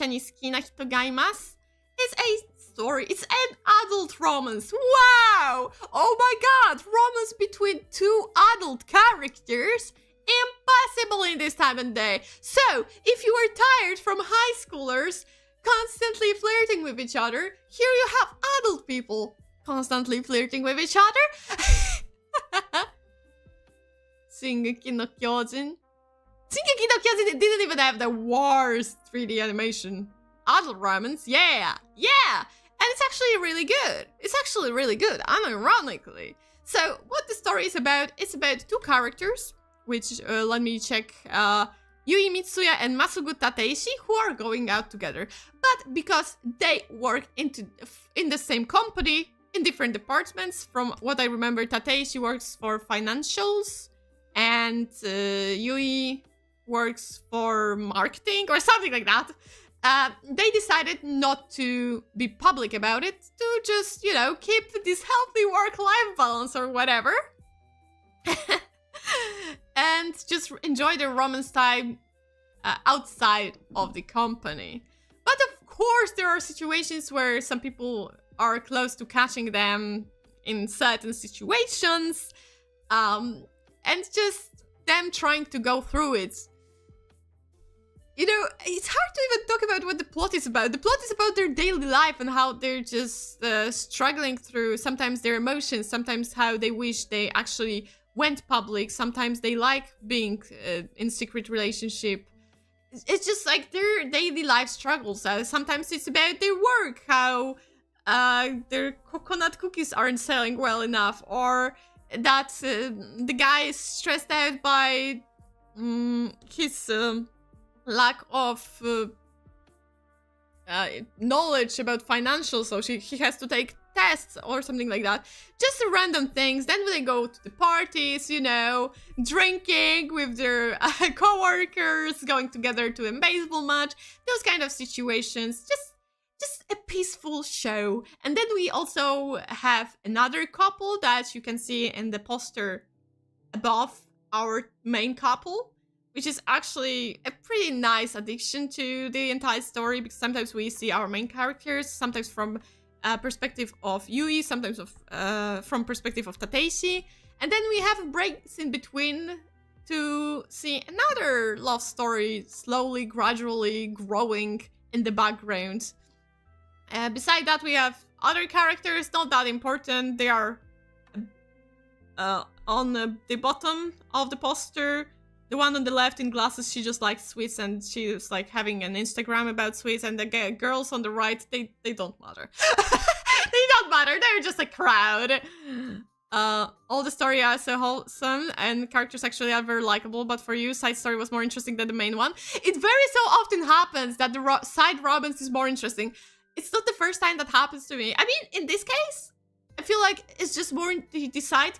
に好きな人がいます It's a story. It's an adult romance. Wow! Oh my god! Romance between two adult characters? Impossible in this time and day. So, if you are tired from high schoolers constantly flirting with each other, here you have adult people constantly flirting with each other. Shingeki no Kyojin. Shingeki no Kyojin didn't even have the worst 3D animation. Adult romance, yeah! And it's actually really good. It's actually really good, unironically. So, what the story is about, it's about two characters, which, let me check, Yui Mitsuya and Masugu Tateishi, who are going out together. But because they work in the same company, in different departments, from what I remember, Tateishi works for financials, and Yui works for marketing, or something like that. They decided not to be public about it, to just, you know, keep this healthy work-life balance or whatever. And just enjoy their romance time outside of the company. But of course, there are situations where some people are close to catching them in certain situations. And just them trying to go through it. You know, it's hard to even talk about what the plot is about. The plot is about their daily life and how they're just struggling through sometimes their emotions, sometimes how they wish they actually went public, sometimes they like being in secret relationship. It's just like their daily life struggles. Sometimes it's about their work, how their coconut cookies aren't selling well enough, or that the guy is stressed out by his lack of knowledge about financials, so he has to take tests or something like that. Just random things. Then they go to the parties, you know, drinking with their co-workers, going together to a baseball match, those kind of situations. Just a peaceful show. And then we also have another couple that you can see in the poster above our main couple, which is actually a pretty nice addition to the entire story, because sometimes we see our main characters, sometimes from perspective of Yui, sometimes from perspective of Tateshi, and then we have breaks in between to see another love story slowly, gradually growing in the background. Beside that, we have other characters, not that important. They are on the bottom of the poster. The one on the left in glasses, she just likes sweets and she's like having an Instagram about sweets, and the girls on the right, they don't matter. They don't matter, they're just a crowd. All the story are so wholesome and characters actually are very likable, but for you, side story was more interesting than the main one. It very so often happens that the side romance is more interesting. It's not the first time that happens to me. I mean, in this case, I feel like it's just more the side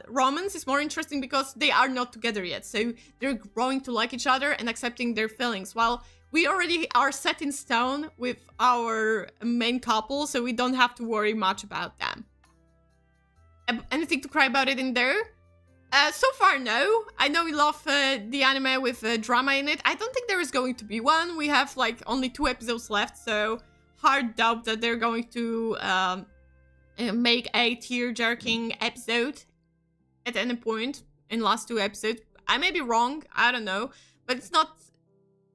romance is more interesting because they are not together yet, so they're growing to like each other and accepting their feelings, while we already are set in stone with our main couple, so we don't have to worry much about them. Anything to cry about it in there? So far, no. I know we love the anime with drama in it. I don't think there is going to be one. We have like only 2 episodes left, so hard doubt that they're going to make a tear-jerking episode at any point in last 2 episodes. I may be wrong, I don't know, but it's not...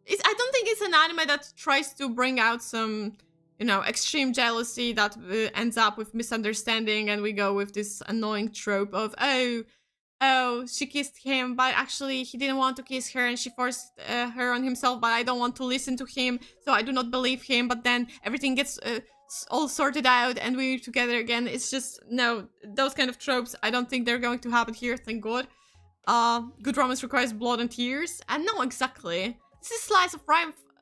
I don't think it's an anime that tries to bring out some, you know, extreme jealousy that ends up with misunderstanding, and we go with this annoying trope of, oh, she kissed him, but actually he didn't want to kiss her and she forced her on himself, but I don't want to listen to him, so I do not believe him, but then everything gets... all sorted out and we're together again. It's just, no, those kind of tropes, I don't think they're going to happen here, thank God. Good romance requires blood and tears, and no, exactly. This is slice of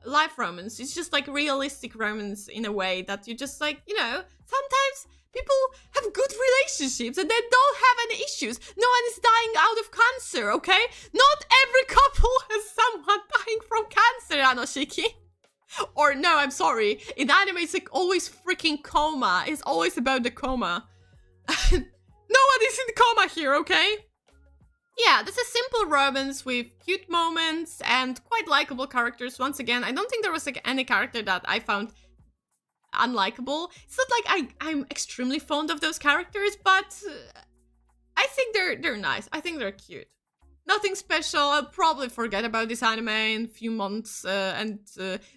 life romance. It's just like realistic romance in a way that you just like, you know, sometimes people have good relationships and they don't have any issues. No one is dying out of cancer, okay? Not every couple has someone dying from cancer, Anoshiki. Or no, I'm sorry. In anime, it's like always freaking coma. It's always about the coma. No one is in coma here, okay? Yeah, this is simple romance with cute moments and quite likable characters. Once again, I don't think there was like any character that I found unlikable. It's not like I'm extremely fond of those characters, but I think they're nice. I think they're cute. Nothing special. I'll probably forget about this anime in a few months, and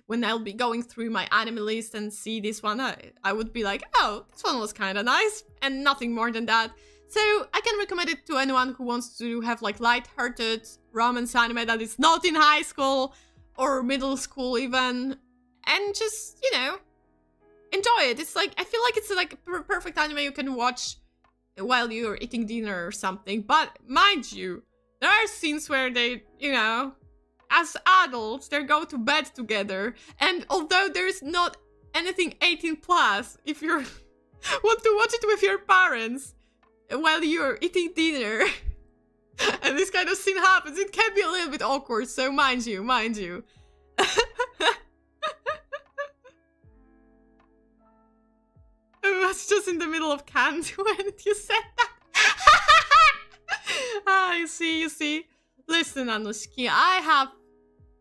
when I'll be going through my anime list and see this one, I would be like, oh, this one was kind of nice, and nothing more than that. So I can recommend it to anyone who wants to have like light-hearted romance anime that is not in high school or middle school even, and just, you know, enjoy it. It's like, I feel like it's like a perfect anime you can watch while you're eating dinner or something, but mind you, there are scenes where they, you know, as adults, they go to bed together. And although there's not anything 18 plus, if you want to watch it with your parents while you're eating dinner, and this kind of scene happens, it can be a little bit awkward. So mind you. I was just in the middle of cans when you said that. You see. Listen, Anushki, I have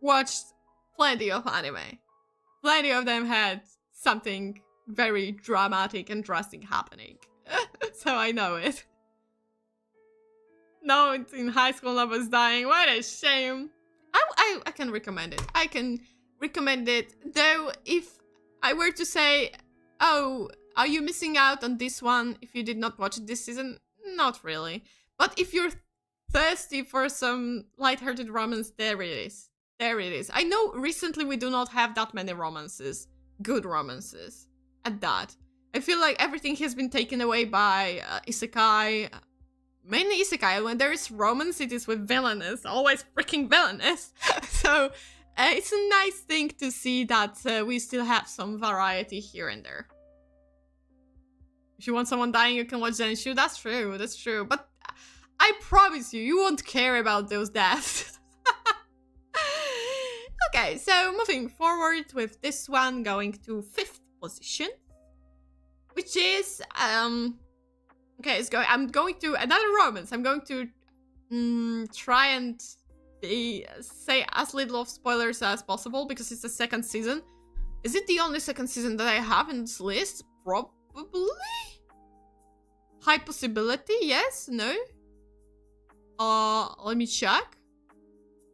watched plenty of anime. Plenty of them had something very dramatic and drastic happening. So I know it. No, it's in high school lovers dying. What a shame. I can recommend it. I can recommend it. Though, if I were to say, oh, are you missing out on this one if you did not watch it this season? Not really. But if you're thirsty for some light-hearted romance, there it is. There it is. I know recently we do not have that many romances. Good romances. At that. I feel like everything has been taken away by isekai. Mainly isekai. When there is romance, it is with villainous. Always freaking villainous. So, it's a nice thing to see that we still have some variety here and there. If you want someone dying, you can watch Zenshu. That's true, that's true. But I promise you, you won't care about those deaths. Okay, so moving forward with this one, going to 5th position, which is okay, I'm going to another romance. I'm going to try and say as little of spoilers as possible because it's the 2nd season. Is it the only 2nd season that I have in this list? Probably. High possibility. Yes. No. Let me check.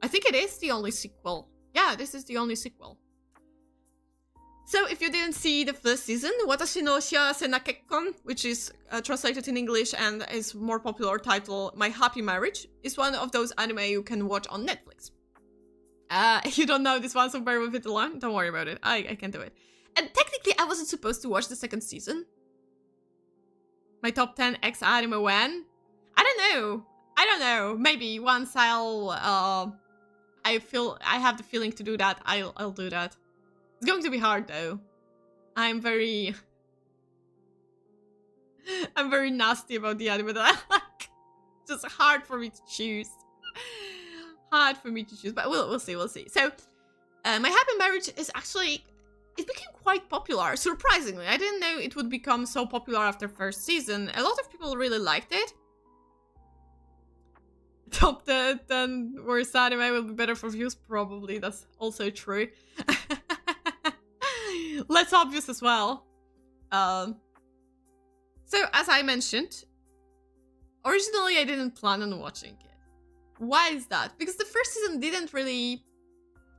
I think it is the only sequel. Yeah, this is the only sequel. So if you didn't see the 1st season, Watashi no Shiawase na Kekkon, which is translated in English and is more popular title, My Happy Marriage, is one of those anime you can watch on Netflix. You don't know this one, so bear with it along. Don't worry about it. I can do it. And technically, I wasn't supposed to watch the 2nd season. My top 10 X anime when? I don't know. Maybe once I have the feeling to do that, I'll do that. It's going to be hard though. I'm very nasty about the anime that I like. It's just hard for me to choose. But we'll see. So, My Happy Marriage is actually, it became quite popular, surprisingly. I didn't know it would become so popular after 1st season. A lot of people really liked it. Top 10 worst anime will be better for views, probably. That's also true. Less obvious as well. So, as I mentioned, originally I didn't plan on watching it. Why is that? Because the 1st season didn't really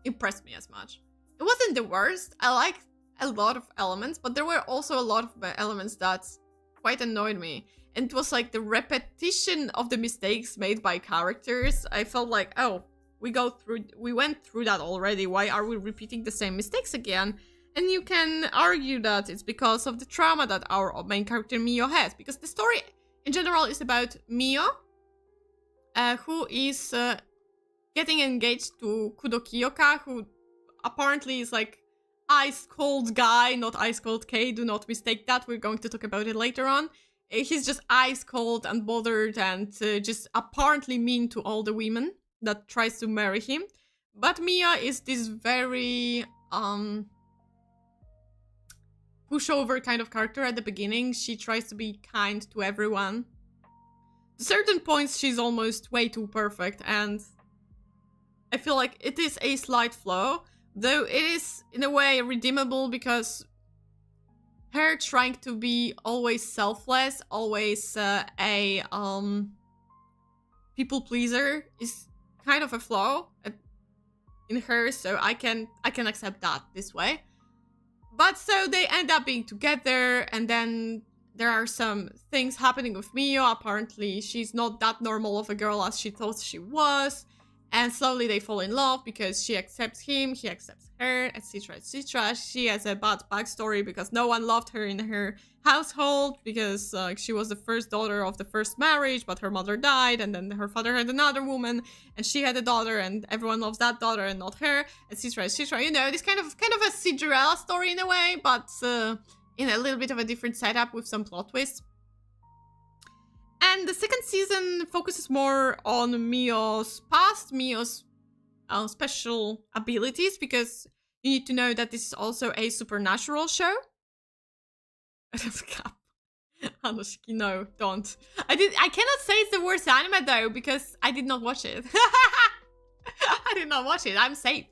impress me as much. It wasn't the worst. I liked a lot of elements, but there were also a lot of elements that quite annoyed me. And it was like the repetition of the mistakes made by characters. I felt like, oh, we went through that already. Why are we repeating the same mistakes again? And you can argue that it's because of the trauma that our main character Mio has. Because the story in general is about Mio, who is getting engaged to Kudo Kiyoka, who apparently is like ice cold guy, not ice cold K. Do not mistake that. We're going to talk about it later on. He's just ice cold and bothered and just apparently mean to all the women that tries to marry him. But Mia is this very pushover kind of character at the beginning. She tries to be kind to everyone. At certain points, she's almost way too perfect, and I feel like it is a slight flaw, though it is in a way redeemable because her trying to be always selfless, always a people pleaser is kind of a flaw in her, so I can accept that this way. But so they end up being together, and then there are some things happening with Mio. Apparently, she's not that normal of a girl as she thought she was. And slowly they fall in love because she accepts him, he accepts her, etc, etc. She has a bad backstory because no one loved her in her household because she was the first daughter of the first marriage, but her mother died, and then her father had another woman, and she had a daughter, and everyone loves that daughter and not her, etc, etc. You know, this kind of a Cinderella story in a way, but in a little bit of a different setup with some plot twists. And the 2nd season focuses more on Mio's past, Mio's special abilities, because you need to know that this is also a supernatural show. No, don't. I cannot say it's the worst anime though, because I did not watch it. I did not watch it. I'm safe.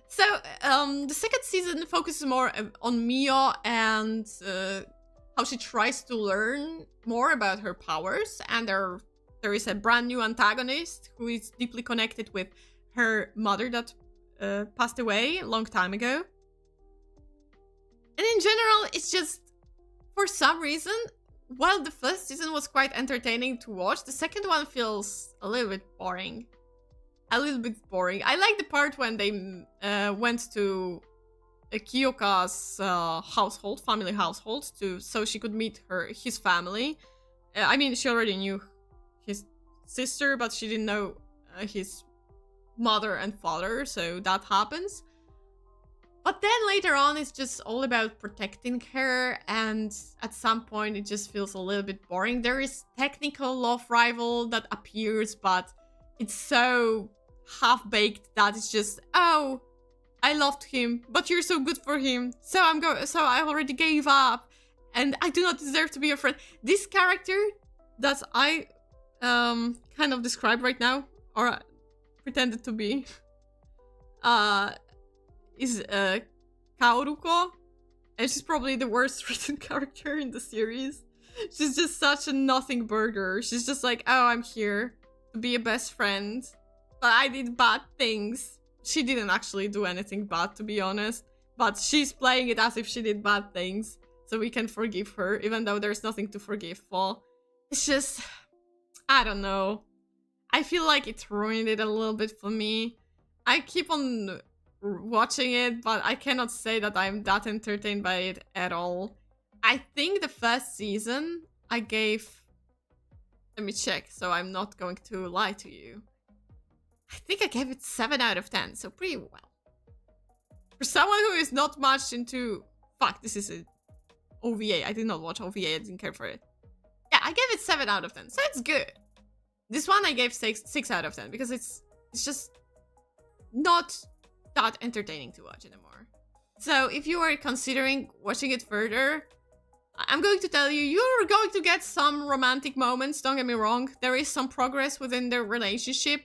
So, the 2nd season focuses more on Mio and how she tries to learn more about her powers, and there is a brand new antagonist who is deeply connected with her mother that passed away a long time ago. And in general, it's just, for some reason, while the 1st season was quite entertaining to watch, the 2nd one feels a little bit boring. I like the part when they went to Kiyoka's family household, so she could meet his family. I mean, she already knew his sister, but she didn't know his mother and father, so that happens. But then later on, it's just all about protecting her, and at some point, it just feels a little bit boring. There is technical love rival that appears, but it's so half-baked that it's just, oh, I loved him, but you're so good for him, so I already gave up, and I do not deserve to be your friend. This character that I kind of described right now, or pretended to be, is Kaoruko, and she's probably the worst written character in the series. She's just such a nothing burger. She's just like, oh, I'm here to be a best friend, but I did bad things. She didn't actually do anything bad, to be honest, but she's playing it as if she did bad things, so we can forgive her, even though there's nothing to forgive for. It's just, I don't know. I feel like it ruined it a little bit for me. I keep on watching it, but I cannot say that I'm that entertained by it at all. I think the first season I gave... Let me check, so I'm not going to lie to you. I think I gave it 7 out of 10, so pretty well. For someone who is not much into... Fuck, this is a OVA. I did not watch OVA, I didn't care for it. Yeah, I gave it 7 out of 10, so it's good. This one I gave 6 out of 10, because it's just not that entertaining to watch anymore. So if you are considering watching it further, I'm going to tell you, you're going to get some romantic moments, don't get me wrong. There is some progress within their relationship.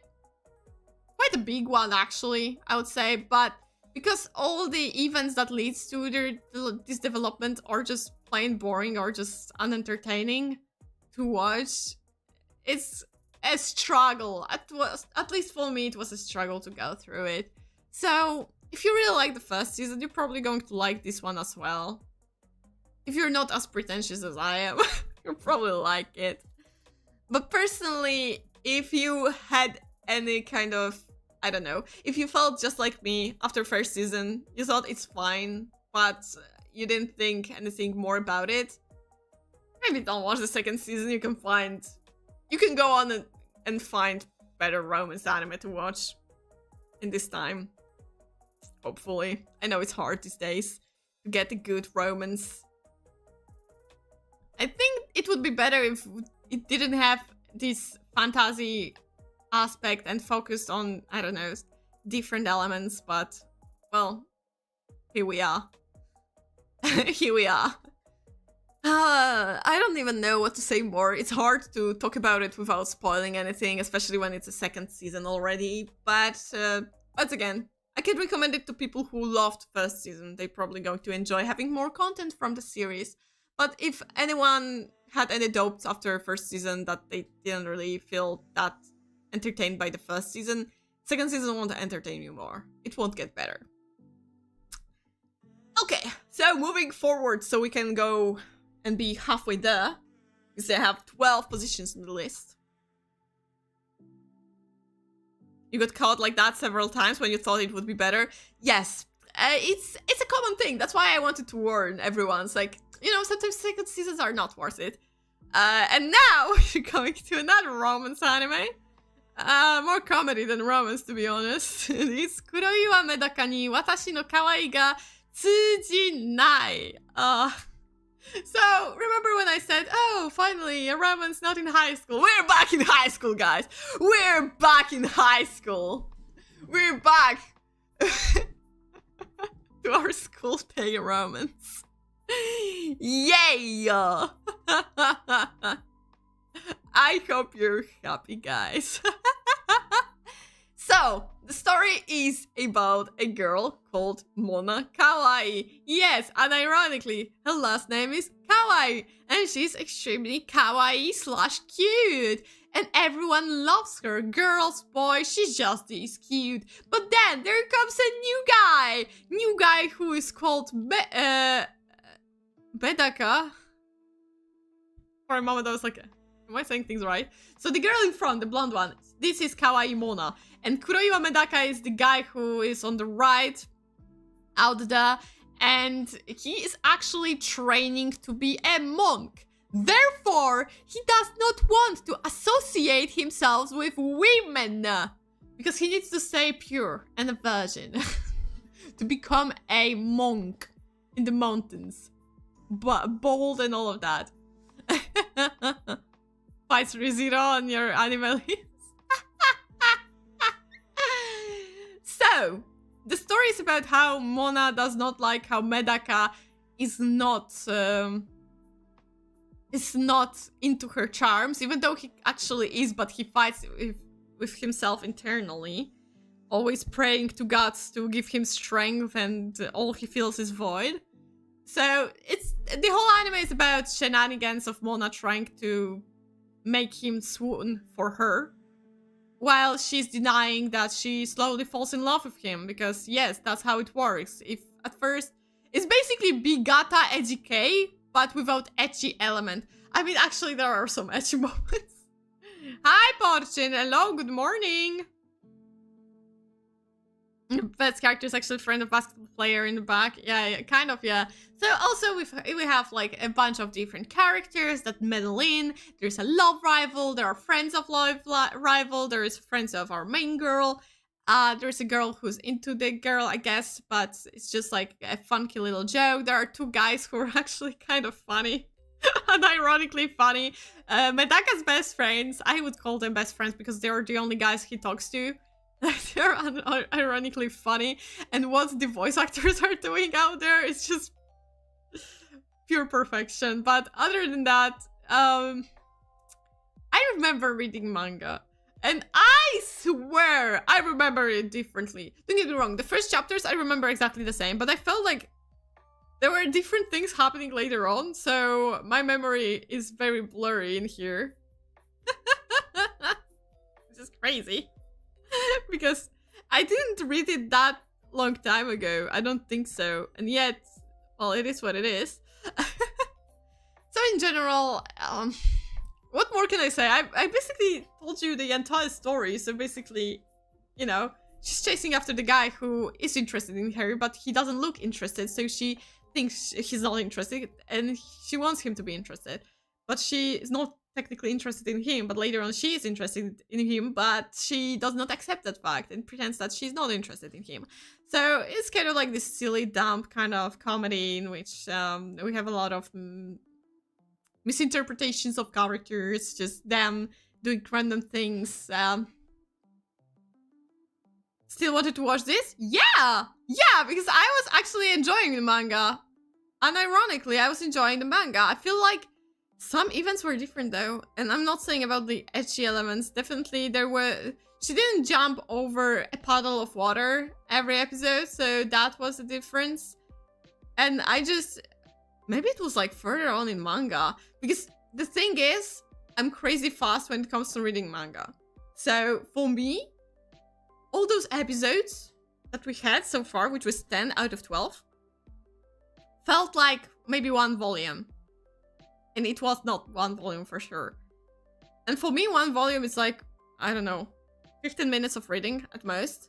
Quite a big one, actually, I would say. But because all the events that leads to this development are just plain boring or just unentertaining to watch, it's a struggle. At least for me, it was a struggle to go through it. So if you really like the first season, you're probably going to like this one as well. If you're not as pretentious as I am, you'll probably like it. But personally, if you had any kind of, I don't know, if you felt just like me after first season, you thought it's fine, but you didn't think anything more about it, maybe don't watch the second season. You can go on and find better romance anime to watch in this time. Hopefully. I know it's hard these days to get a good romance. I think it would be better if it didn't have this fantasy aspect and focused on, I don't know, different elements, but, well, here we are. Here we are. I don't even know what to say more. It's hard to talk about it without spoiling anything, especially when it's a second season already, but again, I can recommend it to people who loved first season. They're probably going to enjoy having more content from the series. But if anyone had any doubts after first season that they didn't really feel that entertained by the first season, second season won't entertain you more. It won't get better. Okay, so moving forward so we can go and be halfway there, because I have 12 positions on the list. You got caught like that several times when you thought it would be better? Yes, it's a common thing. That's why I wanted to warn everyone. It's like, you know, sometimes second seasons are not worth it. And now we're going to another romance anime. More comedy than romance, to be honest. It's Kuroi wa medaka ni watashi no kawaii ga tsujinai. So, remember when I said, oh, finally, a romance not in high school. We're back in high school, guys. We're back in high school. We're back to our school day romance. Yay! I hope you're happy, guys. So, the story is about a girl called Mona Kawaii. Yes, and ironically, her last name is Kawaii, and she's extremely kawaii / cute. And everyone loves her. Girls, boys, she's just this cute. But then there comes a new guy who is called Bedaka. For a moment I was like, am I saying things right? So the girl in front, the blonde one, this is Kawaii Mona. And Kuroi wa Medaka is the guy who is on the right, out there. And he is actually training to be a monk. Therefore, he does not want to associate himself with women. Because he needs to stay pure and a virgin. to become a monk in the mountains. But bold and all of that. Fights ReZero on your animal hits. So, the story is about how Mona does not like how Medaka is not into her charms, even though he actually is, but he fights with himself internally, always praying to gods to give him strength, and all he feels is void. So it's the whole anime is about shenanigans of Mona trying to make him swoon for her, while she's denying that she slowly falls in love with him, because yes, that's how it works. If at first it's basically Bigata EJK, but without ecchi element. I mean, actually there are some ecchi moments. Hi Porchin, hello, good morning. Best character is actually a friend of basketball player in the back. Yeah, kind of, yeah. So also we have like a bunch of different characters that meddle in. There's a love rival, there are friends of love rival, there is friends of our main girl. There's a girl who's into the girl, I guess, but it's just like a funky little joke. There are two guys who are actually kind of funny. And ironically funny. Medaka's best friends, I would call them best friends because they are the only guys he talks to. They're ironically funny, and what the voice actors are doing out there is just pure perfection. But other than that, I remember reading manga, and I swear I remember it differently. Don't get me wrong, the first chapters I remember exactly the same, but I felt like there were different things happening later on, so my memory is very blurry in here. This is crazy. Because I didn't read it that long time ago. I don't think so. And yet, well, it is what it is. So in general, what more can I say? I basically told you the entire story. So basically, you know, she's chasing after the guy who is interested in her, but he doesn't look interested. So she thinks he's not interested, and she wants him to be interested. But she is not technically interested in him, but later on she is interested in him, but she does not accept that fact and pretends that she's not interested in him. So it's kind of like this silly, dumb kind of comedy in which we have a lot of misinterpretations of characters, just them doing random things. Still wanted to watch this? Yeah, because I was actually enjoying the manga. Unironically, I was enjoying the manga. I feel like some events were different though, and I'm not saying about the ecchi elements. Definitely there were... She didn't jump over a puddle of water every episode, so that was the difference. And I just... Maybe it was like further on in manga, because the thing is, I'm crazy fast when it comes to reading manga. So for me, all those episodes that we had so far, which was 10 out of 12, felt like maybe one volume. And it was not one volume for sure. And for me, one volume is like, I don't know, 15 minutes of reading at most.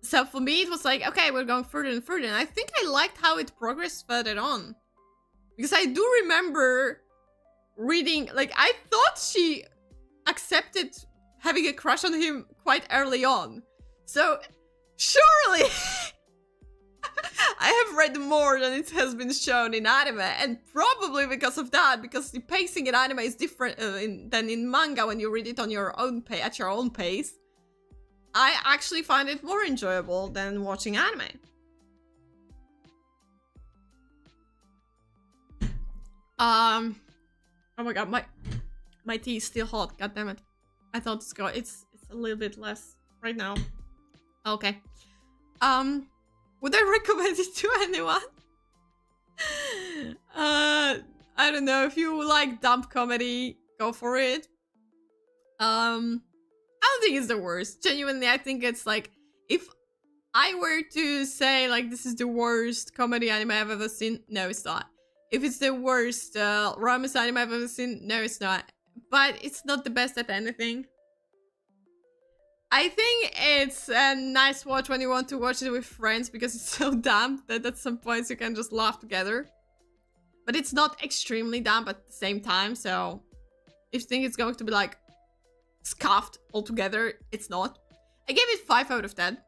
So for me, it was like, okay, we're going further and further. And I think I liked how it progressed further on. Because I do remember reading, like, I thought she accepted having a crush on him quite early on. So, surely... I have read more than it has been shown in anime, and probably because of that, because the pacing in anime is different than in manga when you read it on your own at your own pace. I actually find it more enjoyable than watching anime. Oh my god, my tea is still hot. God damn it! I thought it's a little bit less right now. Okay. Would I recommend it to anyone? I don't know. If you like dumb comedy, go for it. I don't think it's the worst. Genuinely, I think it's like, if I were to say like this is the worst comedy anime I've ever seen, no, it's not. If it's the worst romance anime I've ever seen, no, it's not. But it's not the best at anything. I think it's a nice watch when you want to watch it with friends, because it's so dumb that at some points you can just laugh together. But it's not extremely dumb at the same time, so if you think it's going to be like scoffed altogether, it's not. I gave it 5 out of 10.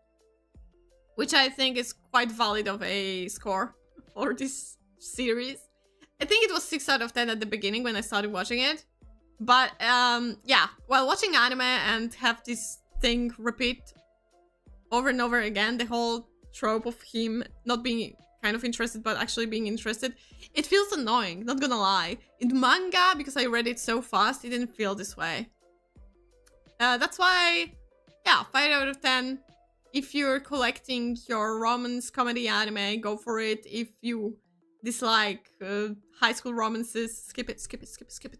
which I think is quite valid of a score for this series. I think it was 6 out of 10 at the beginning when I started watching it. But yeah, while watching anime and have this thing repeat over and over again, the whole trope of him not being kind of interested but actually being interested, it feels annoying, not gonna lie. In manga, because I read it so fast, it didn't feel this way. That's why, yeah, 5 out of 10. If you're collecting your romance comedy anime, go for it. If you dislike high school romances, skip it, skip it, skip it, skip it.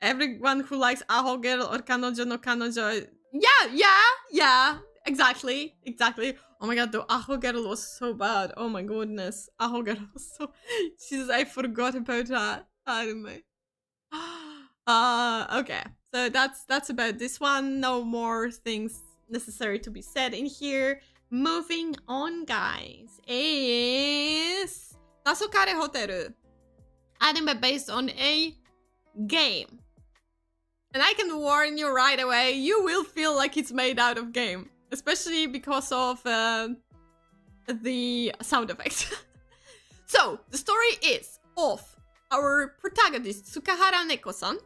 Everyone who likes Aho Girl or Kanojo no Kanojo, yeah, exactly. Oh my god, the Aho Girl was so bad. Oh my goodness, Aho Girl was so... Jesus, I forgot about that anime. Okay, so that's about this one. No more things necessary to be said in here. Moving on, guys, is Tasokare Hoteru, anime based on a game. And I can warn you right away, you will feel like it's made out of game, especially because of the sound effects. So, the story is of our protagonist, Tsukahara Neko-san,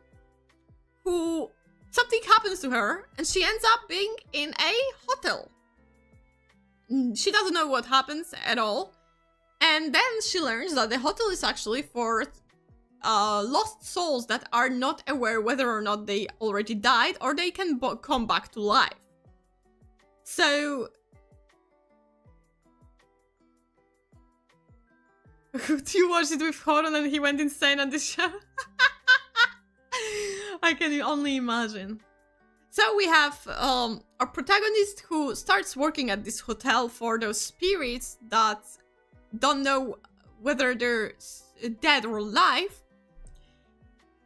who something happens to her and she ends up being in a hotel. She doesn't know what happens at all. And then she learns that the hotel is actually for lost souls that are not aware whether or not they already died or they can come back to life. So... you watched it with Horon and he went insane on this show? I can only imagine. So we have our protagonist who starts working at this hotel for those spirits that don't know whether they're dead or alive.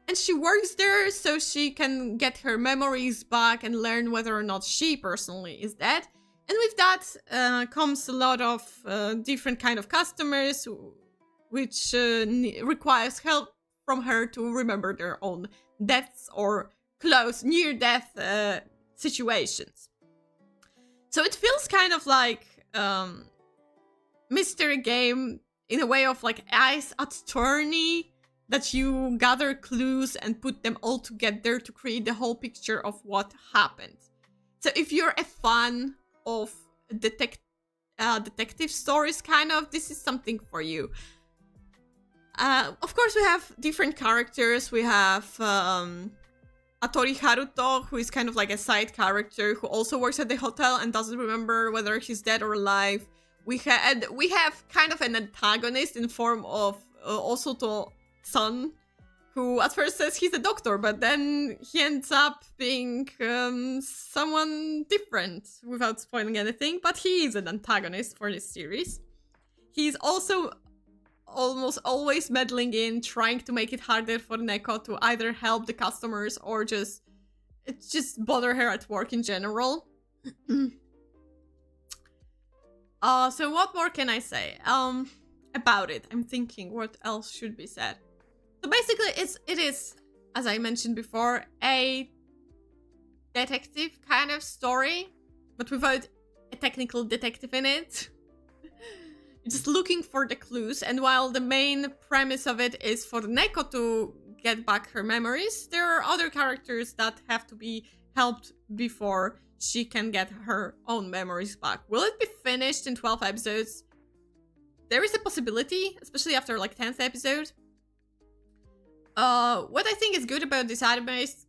And she works there so she can get her memories back and learn whether or not she personally is dead. And with that comes a lot of different kind of customers, which requires help from her to remember their own deaths or close near-death situations. So it feels kind of like mystery game in a way of like Ace Attorney, that you gather clues and put them all together to create the whole picture of what happened. So if you're a fan of detective stories, kind of, this is something for you. Of course, we have different characters. We have Atori Haruto, who is kind of like a side character who also works at the hotel and doesn't remember whether he's dead or alive. We have kind of an antagonist in form of Osoto-san, who at first says he's a doctor, but then he ends up being someone different, without spoiling anything, but he is an antagonist for this series. He's also almost always meddling in, trying to make it harder for Neko to either help the customers or just bother her at work in general. So what more can I say about it? I'm thinking what else should be said. So basically it is, as I mentioned before, a detective kind of story, but without a technical detective in it. You're just looking for the clues, and while the main premise of it is for Neko to get back her memories, there are other characters that have to be helped before she can get her own memories back. Will it be finished in 12 episodes? There is a possibility, especially after like 10th episode. What I think is good about this anime is,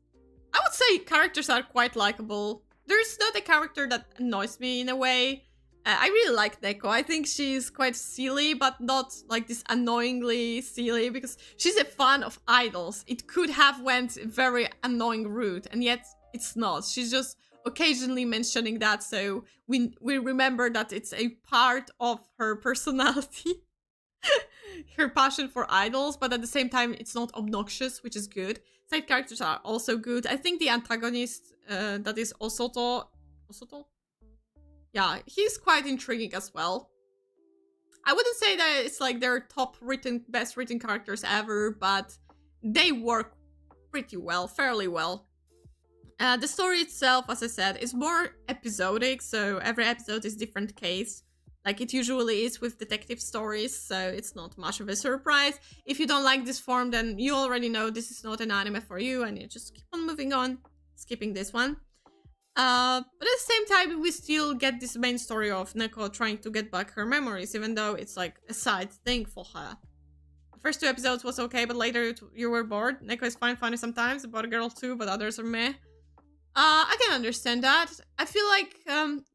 I would say characters are quite likable. There's not a character that annoys me in a way. I really like Neko. I think she's quite silly, but not like this annoyingly silly, because she's a fan of idols. It could have went a very annoying route, and yet it's not. She's just occasionally mentioning that, so we remember that it's a part of her personality. Her passion for idols, but at the same time it's not obnoxious, which is good. Side characters are also good. I think the antagonist, that is Osoto? Yeah, he's quite intriguing as well. I wouldn't say that it's like their best written characters ever, but they work pretty well, fairly well. The story itself, as I said, is more episodic, so every episode is different case. Like it usually is with detective stories, so it's not much of a surprise. If you don't like this form, then you already know this is not an anime for you, and you just keep on moving on, skipping this one. But at the same time, we still get this main story of Neko trying to get back her memories, even though it's like a side thing for her. The first 2 episodes was okay, but later you were bored. Neko is fine, funny sometimes, about a girl too, but others are meh. I can understand that. I feel like,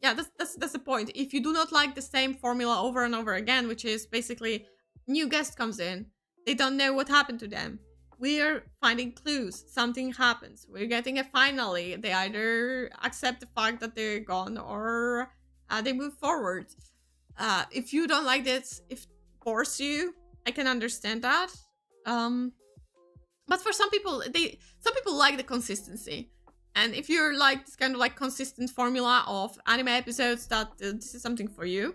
yeah, that's the point. If you do not like the same formula over and over again, which is basically new guest comes in, they don't know what happened to them. We're finding clues. Something happens. We're getting a finale. They either accept the fact that they're gone or they move forward. If you don't like this, if it bores you, I can understand that. But for some people like the consistency. And if you're like this kind of like consistent formula of anime episodes, that this is something for you.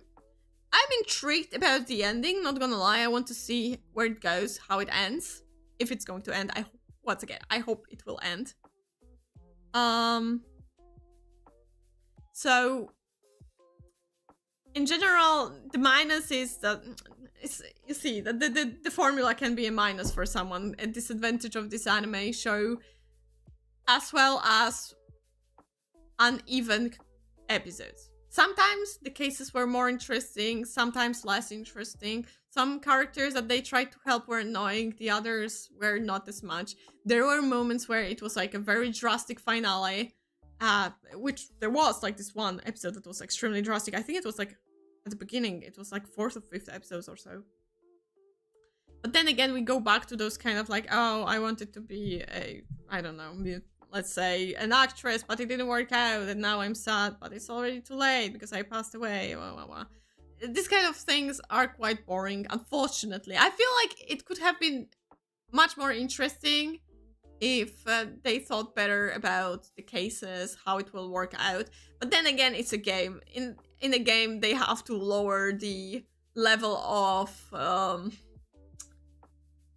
I'm intrigued about the ending, not gonna lie. I want to see where it goes, how it ends. If it's going to end, once again, I hope it will end. So in general, the minus is that you see that the formula can be a minus for someone. A disadvantage of this anime show, as well as uneven episodes. Sometimes the cases were more interesting, sometimes less interesting. Some characters that they tried to help were annoying, the others were not as much. There were moments where it was like a very drastic finale, which there was like this one episode that was extremely drastic. I think it was like at the beginning, it was like 4th or 5th episodes or so. But then again, we go back to those kind of like, oh, I wanted to be a, I don't know, let's say an actress, but it didn't work out, and now I'm sad, but it's already too late because I passed away. These kind of things are quite boring, unfortunately. I feel like it could have been much more interesting if they thought better about the cases, how it will work out. But then again, it's a game. In a game, they have to lower the level of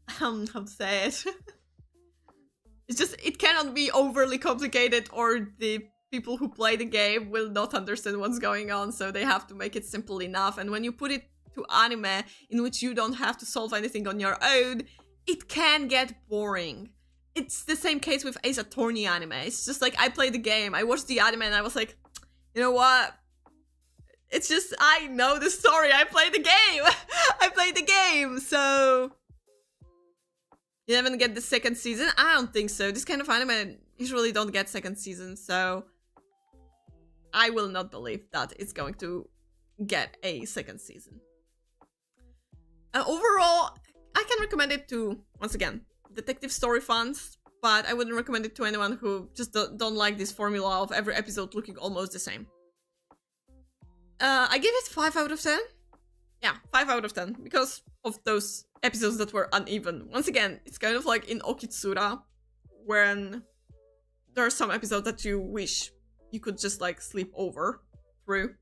how to say it. It's just, it cannot be overly complicated or the people who play the game will not understand what's going on, so they have to make it simple enough. And when you put it to anime, in which you don't have to solve anything on your own, it can get boring. It's the same case with Ace Attorney anime. It's just like, I played the game, I watched the anime, and I was like, you know what? It's just, I know the story, I played the game! I played the game, so... You haven't get the 2nd season? I don't think so. This kind of anime usually don't get 2nd season, so I will not believe that it's going to get a 2nd season. Overall, I can recommend it to, once again, detective story fans, but I wouldn't recommend it to anyone who just don't like this formula of every episode looking almost the same. I give it 5 out of 10. Yeah, 5 out of 10, because of those episodes that were uneven. Once again, it's kind of like in Okitsura, when there are some episodes that you wish you could just like sleep over through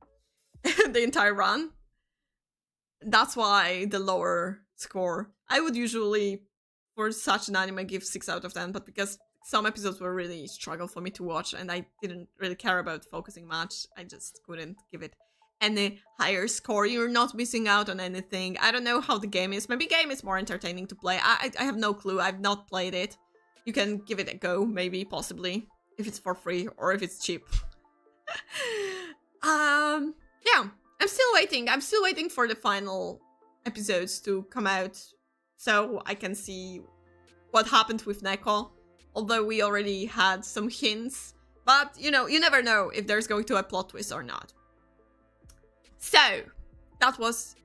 the entire run. That's why the lower score. I would usually, for such an anime, give 6 out of 10, but because some episodes were really struggle for me to watch and I didn't really care about focusing much, I just couldn't give it any higher score. You're not missing out on anything. I don't know how the game is. Maybe game is more entertaining to play. I have no clue. I've not played it. You can give it a go, maybe, possibly, if it's for free or if it's cheap. Yeah, I'm still waiting. I'm still waiting for the final episodes to come out so I can see what happened with Neko. Although we already had some hints, but you know, you never know if there's going to be a plot twist or not. So, that was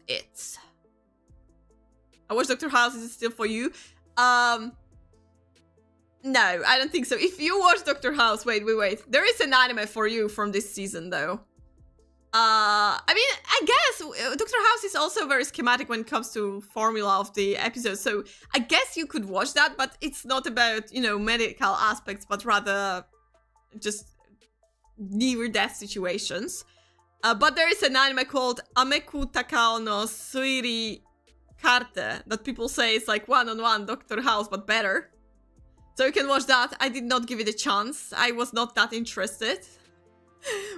it. I watched Dr. House, is it still for you? No, I don't think so. If you watch Dr. House, wait. There is an anime for you from this season, though. I mean, I guess Dr. House is also very schematic when it comes to formula of the episodes, so I guess you could watch that, but it's not about, you know, medical aspects, but rather just near-death situations. But there is an anime called Ameku Takao no Suiri Karte that people say is like one-on-one Dr. House, but better. So you can watch that. I did not give it a chance. I was not that interested.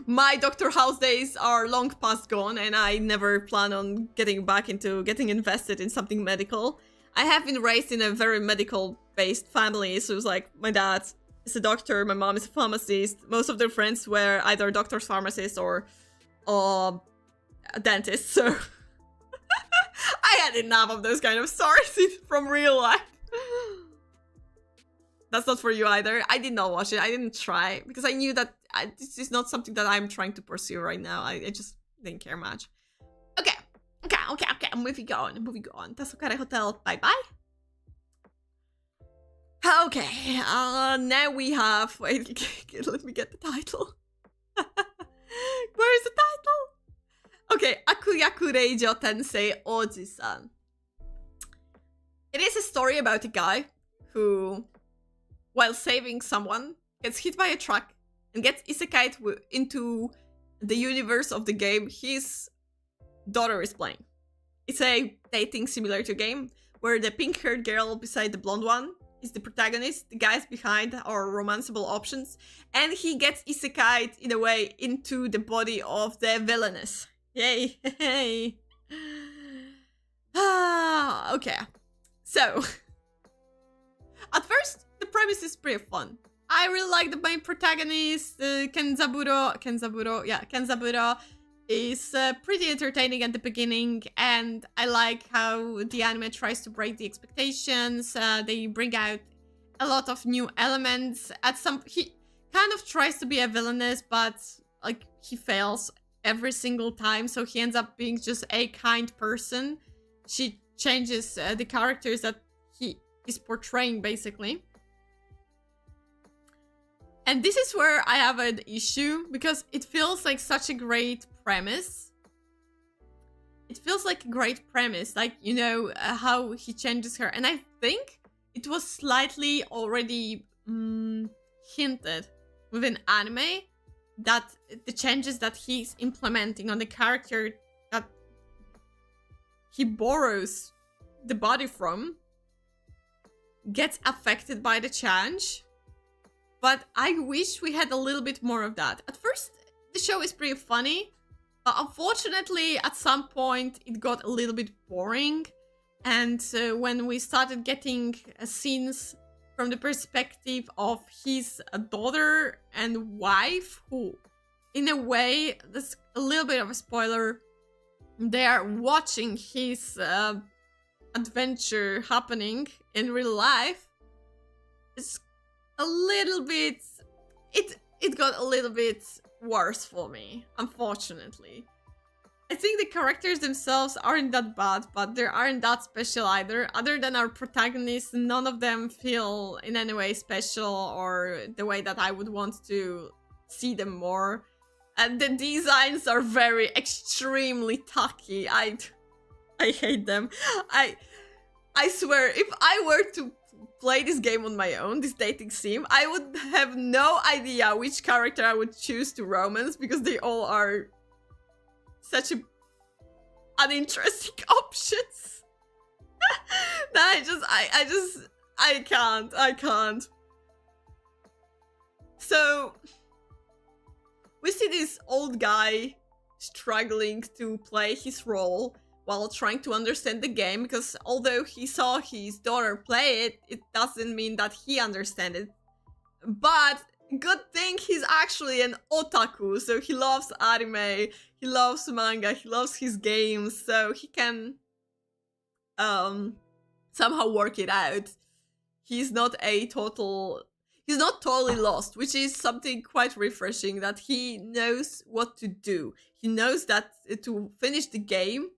My Doctor House days are long past gone, and I never plan on getting back into getting invested in something medical. I have been raised in a very medical-based family, so it was like my dad is a doctor, my mom is a pharmacist. Most of their friends were either doctors, pharmacists, or a dentist, so I had enough of those kind of stories from real life. That's not for you either. I did not watch it. I didn't try because I knew that this is not something that I'm trying to pursue right now. I just didn't care much. Okay. Moving on. Tasukare Hotel. Bye-bye. Okay. Now we have... Wait, let me get the title. Where is the title? Okay. Akuyaku Reijo Tensei Oji-san. It is a story about a guy who, while saving someone, gets hit by a truck and gets isekai'd into the universe of the game his daughter is playing. It's a dating simulator game where the pink-haired girl beside the blonde one is the protagonist, the guys behind are romanceable options, and he gets isekai'd in a way into the body of the villainess. Yay! Hey. Okay. So, at first, the premise is pretty fun. I really like the main protagonist, Kenzaburo. Kenzaburo is pretty entertaining at the beginning, and I like how the anime tries to break the expectations. They bring out a lot of new elements. He kind of tries to be a villainous, but like he fails every single time, so he ends up being just a kind person. She changes the characters that he is portraying, basically. And this is where I have an issue, because it feels like such a great premise. It feels like a great premise, like, you know, how he changes her. And I think it was slightly already hinted within anime that the changes that he's implementing on the character that he borrows the body from gets affected by the change. But I wish we had a little bit more of that. At first, the show is pretty funny, but unfortunately, at some point, it got a little bit boring. And when we started getting scenes from the perspective of his daughter and wife, who, in a way, that's a little bit of a spoiler, they are watching his adventure happening in real life. It's a little bit... It got a little bit worse for me, unfortunately. I think the characters themselves aren't that bad, but they aren't that special either. Other than our protagonists, none of them feel in any way special or the way that I would want to see them more. And the designs are very extremely tacky. I hate them. I swear, if I were to play this game on my own, this dating sim, I would have no idea which character I would choose to romance, because they all are such uninteresting options. I can't. So we see this old guy struggling to play his role while trying to understand the game, because although he saw his daughter play it, it doesn't mean that he understands it. But good thing he's actually an otaku, so he loves anime, he loves manga, he loves his games, so he can somehow work it out. He's not totally lost, which is something quite refreshing, that he knows what to do. He knows that to finish the game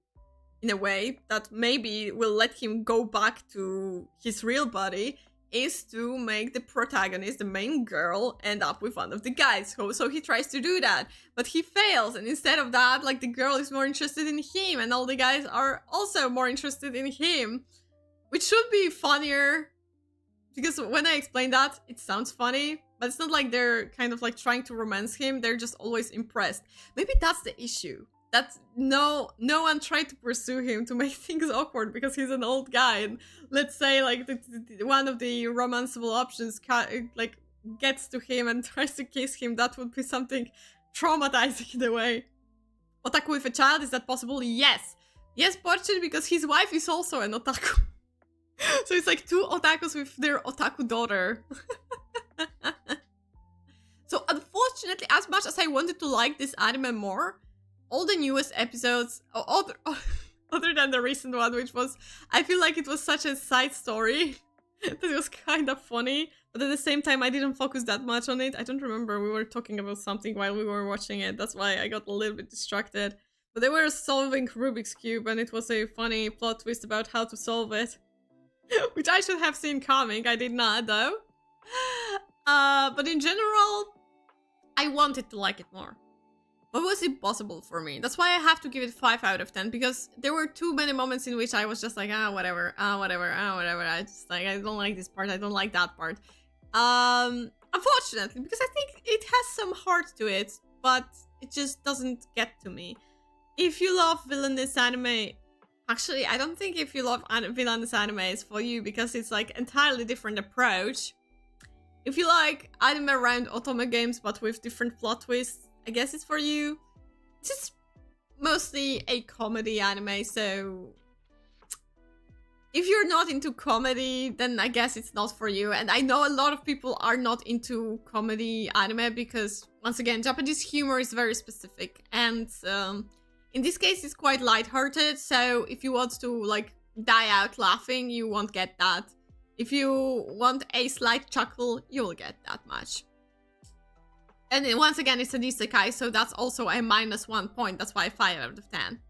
in a way that maybe will let him go back to his real body is to make the protagonist, the main girl, end up with one of the guys. So he tries to do that, but he fails, and instead of that, like, the girl is more interested in him, and all the guys are also more interested in him, which should be funnier, because when I explain that, it sounds funny, but it's not like they're kind of like trying to romance him, they're just always impressed. Maybe that's the issue, that no one tried to pursue him to make things awkward because he's an old guy, and let's say like one of the romanceable options like gets to him and tries to kiss him, that would be something traumatizing in a way. Otaku with a child, is that possible? Yes, Porchin, because his wife is also an otaku. So it's like two otakus with their otaku daughter. So unfortunately, as much as I wanted to like this anime more, all the newest episodes, other than the recent one, which was, I feel like it was such a side story that it was kind of funny, but at the same time I didn't focus that much on it. I don't remember, we were talking about something while we were watching it, that's why I got a little bit distracted. But they were solving Rubik's Cube and it was a funny plot twist about how to solve it. Which I should have seen coming, I did not though. But in general, I wanted to like it more. But it was impossible for me. That's why I have to give it 5 out of 10, because there were too many moments in which I was just like, whatever. I just like, I don't like this part, I don't like that part. Unfortunately, because I think it has some heart to it, but it just doesn't get to me. If you love villainous anime, actually, I don't think if you love villainous anime is for you, because it's like entirely different approach. If you like anime around otome games but with different plot twists, I guess it's for you. It's just mostly a comedy anime, so if you're not into comedy, then I guess it's not for you. And I know a lot of people are not into comedy anime because, once again, Japanese humor is very specific. And in this case, it's quite lighthearted, so if you want to, like, die out laughing, you won't get that. If you want a slight chuckle, you'll get that much. And then, once again, it's an isekai, so that's also a -1 point. That's why 5 out of 10.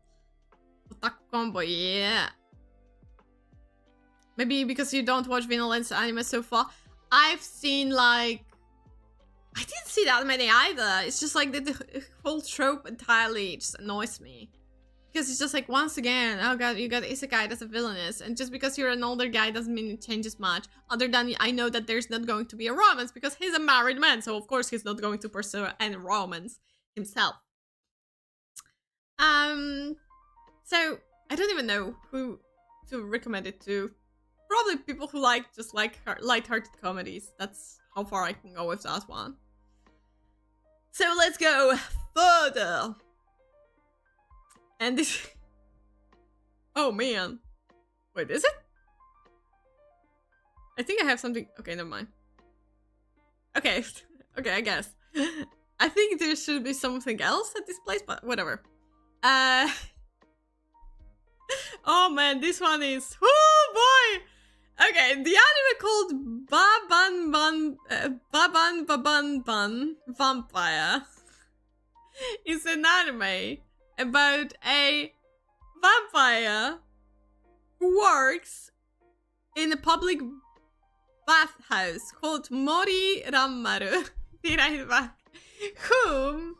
Otaku combo, yeah. Maybe because you don't watch villainous anime so far. I've seen, like... I didn't see that many either. It's just like the whole trope entirely just annoys me. Because it's just like, once again, oh god, you got isekai that's a villainous. And just because you're an older guy doesn't mean it changes much. Other than I know that there's not going to be a romance because he's a married man. So of course he's not going to pursue any romance himself. So I don't even know who to recommend it to. Probably people who just like light-hearted comedies. That's how far I can go with that one. So let's go further. And this... Oh man. Wait, is it? I think I have something... Okay, never mind. Okay. Okay, I guess. I think there should be something else at this place, but whatever. Oh man, this one is... Oh boy! Okay, the anime called Baban Vampire is an anime about a vampire who works in a public bathhouse called Mori Rammaru, be right back, who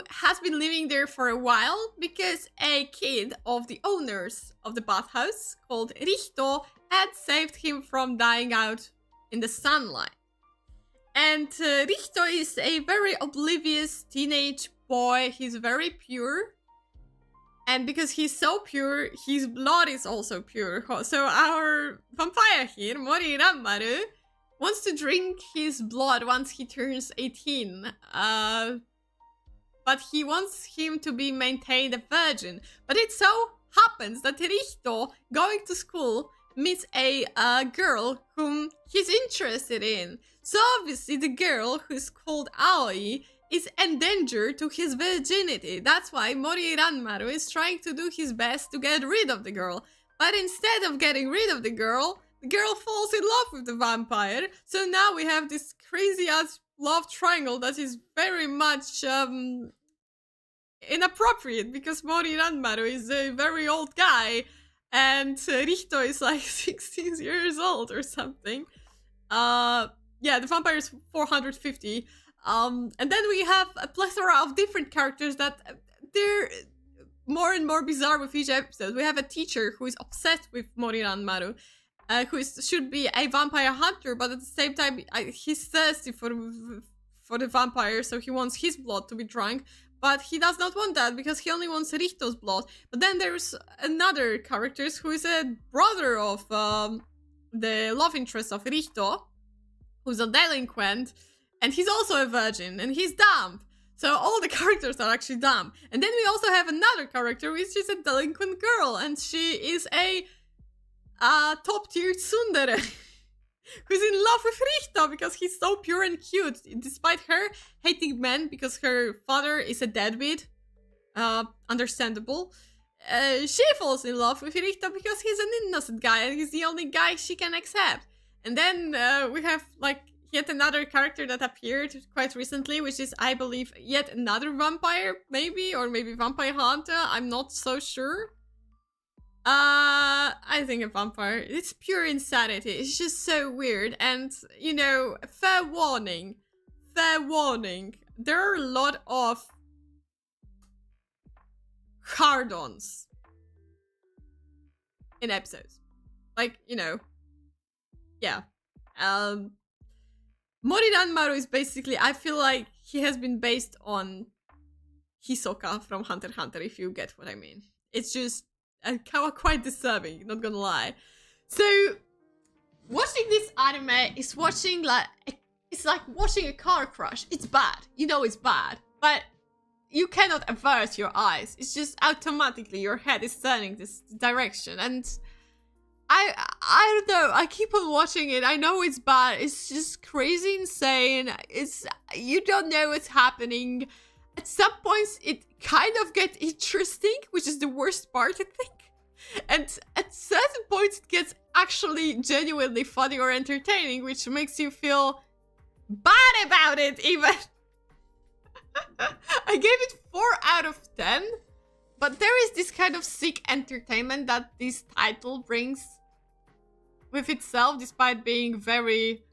has been living there for a while because a kid of the owners of the bathhouse called Richter had saved him from dying out in the sunlight. And Richter is a very oblivious teenage boy. He's very pure. And because he's so pure, his blood is also pure. So our vampire here, Mori Rammaru, wants to drink his blood once he turns 18. But he wants him to be maintained a virgin. But it so happens that Richter, going to school, meets a girl whom he's interested in. So obviously the girl, who's called Aoi, is endangered to his virginity. That's why Mori Ranmaru is trying to do his best to get rid of the girl. But instead of getting rid of the girl falls in love with the vampire. So now we have this crazy ass love triangle that is very much inappropriate, because Mori Ranmaru is a very old guy and Richter is like 16 years old or something. Yeah, the vampire is 450. And then we have a plethora of different characters that they're more and more bizarre with each episode. We have a teacher who is obsessed with Mori Ranmaru, who should be a vampire hunter, but at the same time he's thirsty for the vampire, so he wants his blood to be drunk. But he does not want that because he only wants Rito's blood. But then there's another character who is a brother of the love interest of Rito, who's a delinquent, and he's also a virgin, and he's dumb. So all the characters are actually dumb. And then we also have another character, which is a delinquent girl, and she is a top-tier tsundere. Who's in love with Rito because he's so pure and cute, despite her hating men because her father is a deadbeat. Understandable. She falls in love with Rito because he's an innocent guy and he's the only guy she can accept. And then we have like yet another character that appeared quite recently, which is, I believe, yet another vampire, maybe, or maybe vampire hunter. I'm not so sure. I think a vampire. It's pure insanity. It's just so weird. And, you know, fair warning. There are a lot of hard-ons in episodes. Like, you know, yeah. Moriranmaru is basically, I feel like he has been based on Hisoka from Hunter x Hunter, if you get what I mean. It's just quite disturbing, not gonna lie. So, watching this anime is watching it's like watching a car crash. It's bad. You know it's bad. But you cannot avert your eyes. It's just automatically your head is turning this direction. And I don't know. I keep on watching it. I know it's bad. It's just crazy insane. You don't know what's happening. At some points, it kind of gets interesting, which is the worst part, I think. And at certain points, it gets actually genuinely funny or entertaining, which makes you feel bad about it, even. I gave it 4 out of 10. But there is this kind of sick entertainment that this title brings with itself, despite being very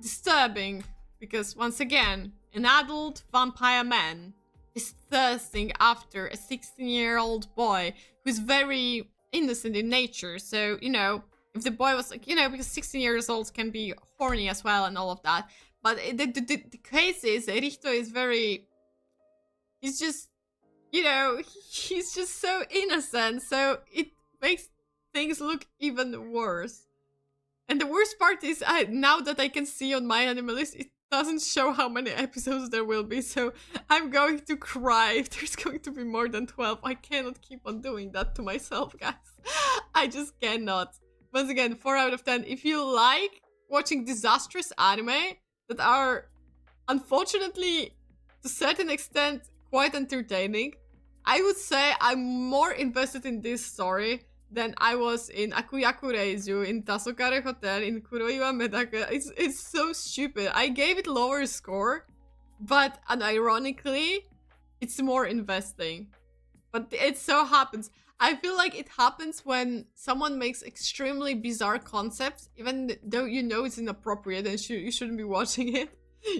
disturbing. Because once again, an adult vampire man is thirsting after a 16-year-old boy who's very innocent in nature. So, you know, if the boy was like, you know, because 16 years old can be horny as well and all of that. But the case is, Rito is very, he's just, you know, he's just so innocent. So it makes things look even worse. And the worst part is, now that I can see on my anime list, it doesn't show how many episodes there will be, so I'm going to cry if there's going to be more than 12. I cannot keep on doing that to myself, guys. I just cannot. Once again, 4 out of 10. If you like watching disastrous anime that are, unfortunately, to a certain extent, quite entertaining, I would say I'm more invested in this story than I was in Akuyaku Reizu, in Tasokare Hotel, in Kuroiwa Medaka. It's so stupid. I gave it lower score, but unironically, it's more investing. But it so happens. I feel like it happens when someone makes extremely bizarre concepts, even though you know it's inappropriate and you shouldn't be watching it.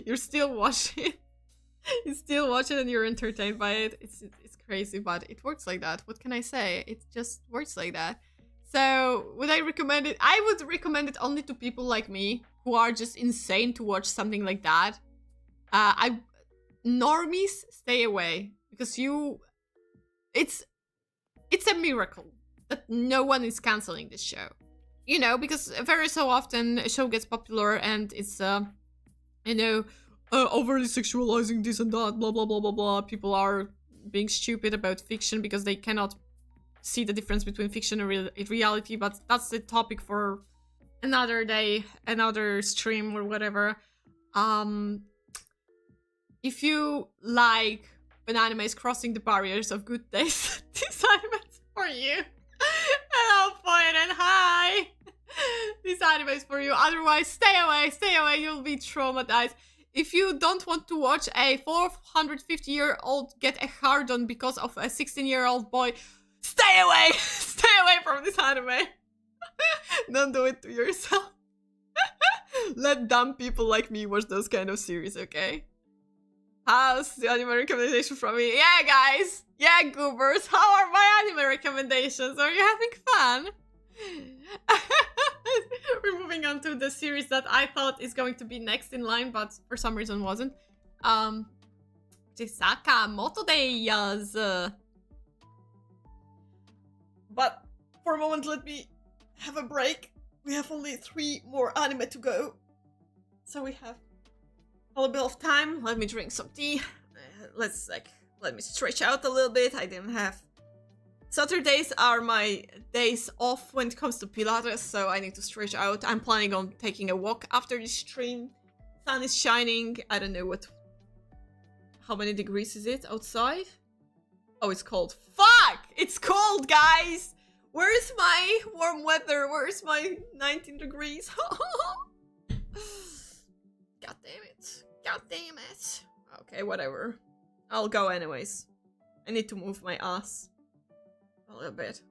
You're still watching it. You still watch it and you're entertained by it. It's crazy, but it works like that. What can I say? It just works like that. So, would I recommend it? I would recommend it only to people like me who are just insane to watch something like that. Normies, stay away, because it's a miracle that no one is canceling this show. You know, because very so often a show gets popular and it's you know, overly sexualizing this and that, blah blah blah blah blah. People are being stupid about fiction because they cannot see the difference between fiction and reality, but that's the topic for another day, another stream or whatever. If you like when anime is crossing the barriers of good taste, this anime is for you. Hello, Poet, and hi! This anime is for you. Otherwise, stay away, you'll be traumatized. If you don't want to watch a 450-year-old get a hard-on because of a 16-year-old boy, stay away! Stay away from this anime. Don't do it to yourself. Let dumb people like me watch those kind of series, okay? How's the anime recommendation from me? Yeah, guys! Yeah, Goobers! How are my anime recommendations? Are you having fun? We're moving on to the series that I thought is going to be next in line, but for some reason wasn't. Sakamoto Days. But for a moment, let me have a break. We have only 3 more anime to go. So we have a little bit of time. Let me drink some tea. Let me stretch out a little bit. I didn't have... Saturdays are my days off when it comes to Pilates, so I need to stretch out. I'm planning on taking a walk after this stream. Sun is shining. I don't know how many degrees is it outside? Oh, it's cold. Fuck! It's cold, guys! Where's my warm weather? Where's my 19 degrees? God damn it. God damn it. Okay, whatever. I'll go anyways. I need to move my ass a little bit.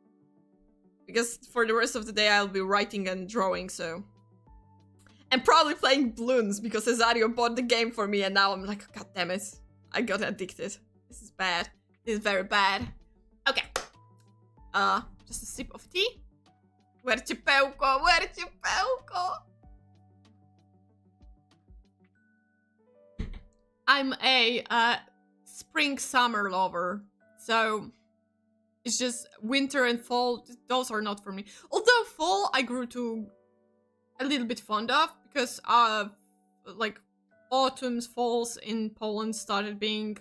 Because for the rest of the day I'll be writing and drawing, so... And probably playing balloons, because Cesario bought the game for me and now I'm like, god damn it. I got addicted. This is bad. This is very bad. Okay. Just a sip of tea. Where's your pełko? Where's your pełko? I'm a spring-summer lover, so it's just winter and fall, those are not for me. Although fall I grew to a little bit fond of, because like autumns, falls in Poland started being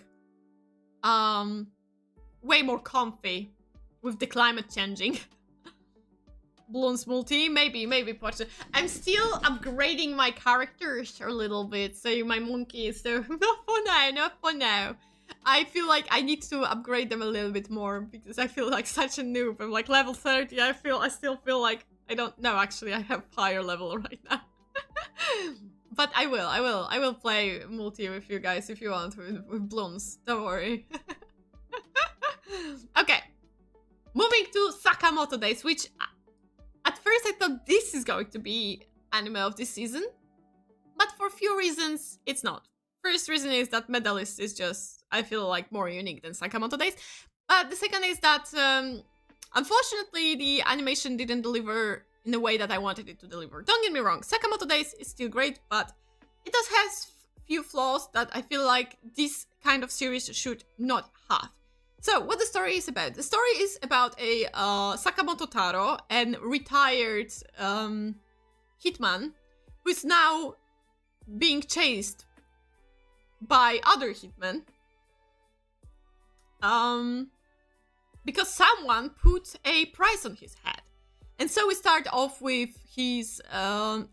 way more comfy with the climate changing. Bloons multi, maybe part. I'm still upgrading my characters a little bit, so my monkeys, so not for now. I feel like I need to upgrade them a little bit more, because I feel like such a noob. I'm like level 30, I still feel like, I don't know, actually I have higher level right now. But I will play multi with you guys if you want, with Bloons, don't worry. Okay, moving to Sakamoto Days, which at first I thought this is going to be anime of this season, but for a few reasons it's not. First reason is that Medalist is just, I feel like, more unique than Sakamoto Days. The second is that, unfortunately, the animation didn't deliver in the way that I wanted it to deliver. Don't get me wrong, Sakamoto Days is still great, but it does have few flaws that I feel like this kind of series should not have. So, what the story is about? The story is about a Sakamoto Taro, an retired hitman, who is now being chased by other hitmen. Because someone put a price on his head. And so we start off with his, I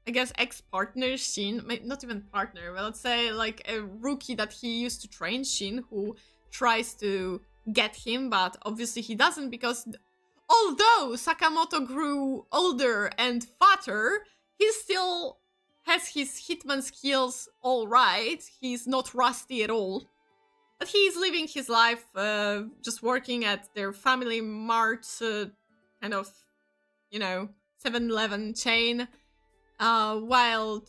guess, ex-partner, Shin. Not even partner, but let's say like a rookie that he used to train, Shin, who tries to get him, but obviously he doesn't, because although Sakamoto grew older and fatter, he still has his hitman skills all right. He's not rusty at all. But he's living his life just working at their family mart, kind of, you know, 7-Eleven chain, while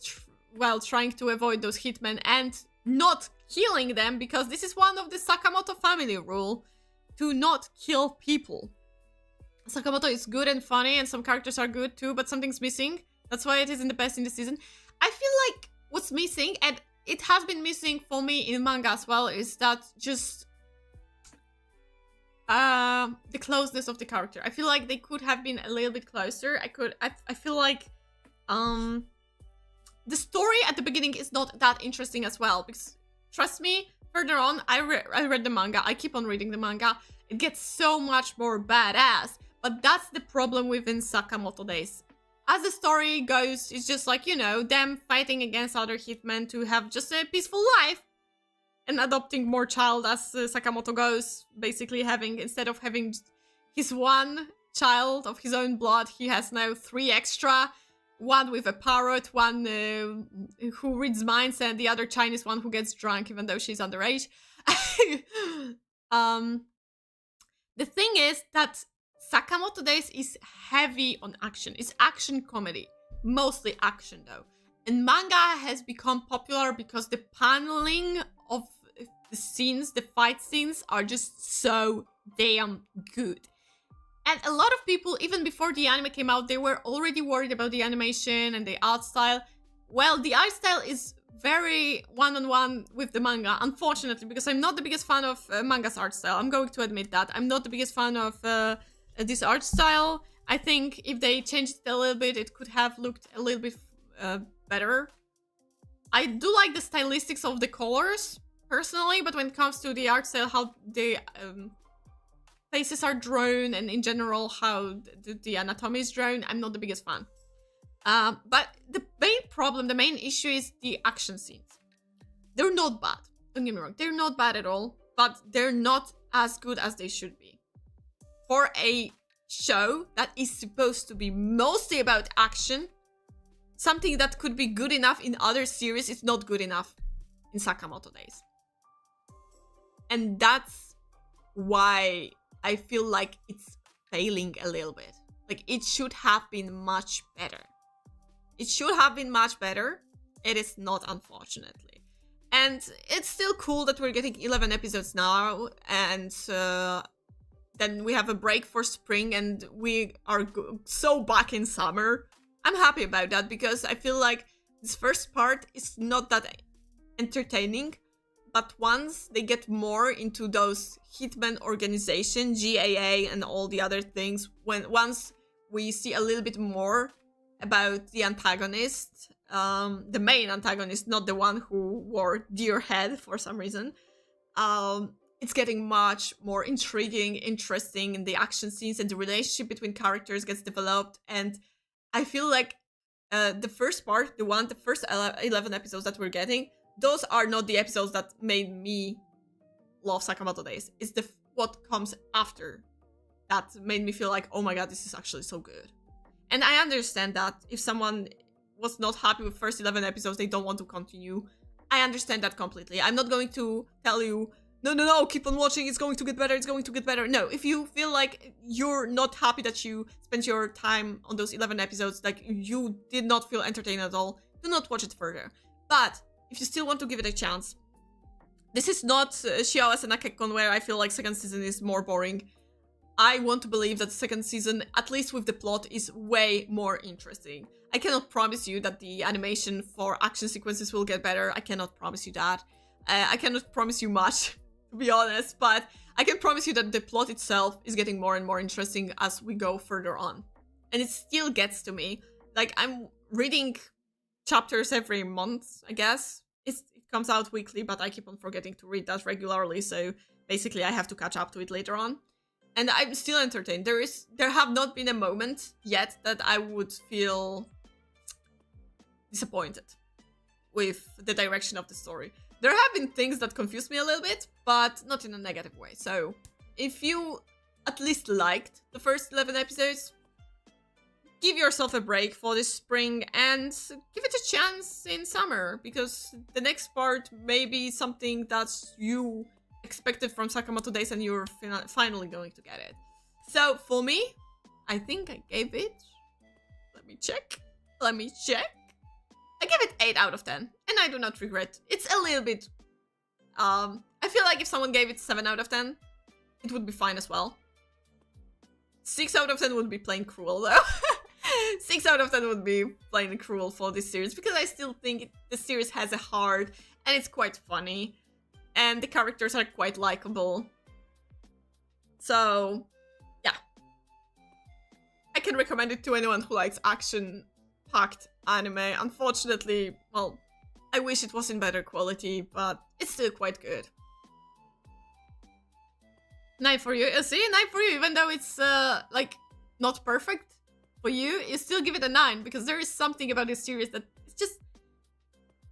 trying to avoid those hitmen and not killing them, because this is one of the Sakamoto family rule, to not kill people. Sakamoto is good and funny, and some characters are good too, but something's missing. That's why it isn't the best in the season. I feel like what's missing, and it has been missing for me in manga as well, is that just the closeness of the character. I feel like they could have been a little bit closer. I feel like the story at the beginning is not that interesting as well, because trust me, further on, I read the manga, I keep on reading the manga, it gets so much more badass, but that's the problem within Sakamoto Days. As the story goes, it's just like, you know, them fighting against other hitmen to have just a peaceful life, and adopting more child as Sakamoto goes, basically having, instead of having his one child of his own blood, he has now 3 extra, one with a parrot, one who reads minds, and the other Chinese one who gets drunk even though she's underage. The thing is that Sakamoto Days is heavy on action. It's action comedy. Mostly action though. And manga has become popular because the paneling of the scenes, the fight scenes, are just so damn good. And a lot of people, even before the anime came out, they were already worried about the animation and the art style. Well, the art style is very one-on-one with the manga, unfortunately, because I'm not the biggest fan of manga's art style. I'm going to admit that. I'm not the biggest fan of this art style. I think if they changed it a little bit, it could have looked a little bit better. I do like the stylistics of the colors, personally, but when it comes to the art style, how the faces are drawn, and in general, how the anatomy is drawn, I'm not the biggest fan. But the main problem, the main issue is the action scenes. They're not bad. Don't get me wrong. They're not bad at all, but they're not as good as they should be. For a show that is supposed to be mostly about action, something that could be good enough in other series is not good enough in Sakamoto Days. And that's why I feel like it's failing a little bit. Like, it should have been much better. It should have been much better. It is not, unfortunately. And it's still cool that we're getting 11 episodes now, and then we have a break for spring, and we are so back in summer. I'm happy about that, because I feel like this first part is not that entertaining, but once they get more into those hitman organization, GAA, and all the other things, once we see a little bit more about the antagonist, the main antagonist, not the one who wore deer head for some reason, it's getting much more intriguing, interesting, and the action scenes and the relationship between characters gets developed. And I feel like the first part, the first 11 episodes that we're getting, those are not the episodes that made me love Sakamoto Days. It's what comes after that made me feel like, oh my god, this is actually so good. And I understand that if someone was not happy with first 11 episodes, they don't want to continue. I understand that completely. I'm not going to tell you, no, keep on watching, it's going to get better, it's going to get better. No, if you feel like you're not happy that you spent your time on those 11 episodes, like you did not feel entertained at all, do not watch it further. But if you still want to give it a chance, this is not Shiawase and Nakekon where I feel like second season is more boring. I want to believe that the second season, at least with the plot, is way more interesting. I cannot promise you that the animation for action sequences will get better. I cannot promise you that. I cannot promise you much, to be honest, but I can promise you that the plot itself is getting more and more interesting as we go further on. And it still gets to me. Like, I'm reading chapters every month, I guess. It comes out weekly, but I keep on forgetting to read that regularly, so basically I have to catch up to it later on. And I'm still entertained. There have not been a moment yet that I would feel disappointed with the direction of the story. There have been things that confused me a little bit, but not in a negative way. So if you at least liked the first 11 episodes, give yourself a break for this spring and give it a chance in summer, because the next part may be something that you expected from Sakamoto Days and you're finally going to get it. So for me, I think I gave it, let me check. I gave it 8 out of 10, and I do not regret. It's a little bit, I feel like if someone gave it 7 out of 10, it would be fine as well. 6 out of 10 would be plain cruel though. 6 out of 10 would be plain cruel for this series, because I still think the series has a heart, and it's quite funny. And the characters are quite likable. So, yeah. I can recommend it to anyone who likes action-packed anime. Unfortunately, well, I wish it was in better quality, but it's still quite good. 9 for you. See, 9 for you, even though it's, like, not perfect for you, you still give it a 9, because there is something about this series that it's just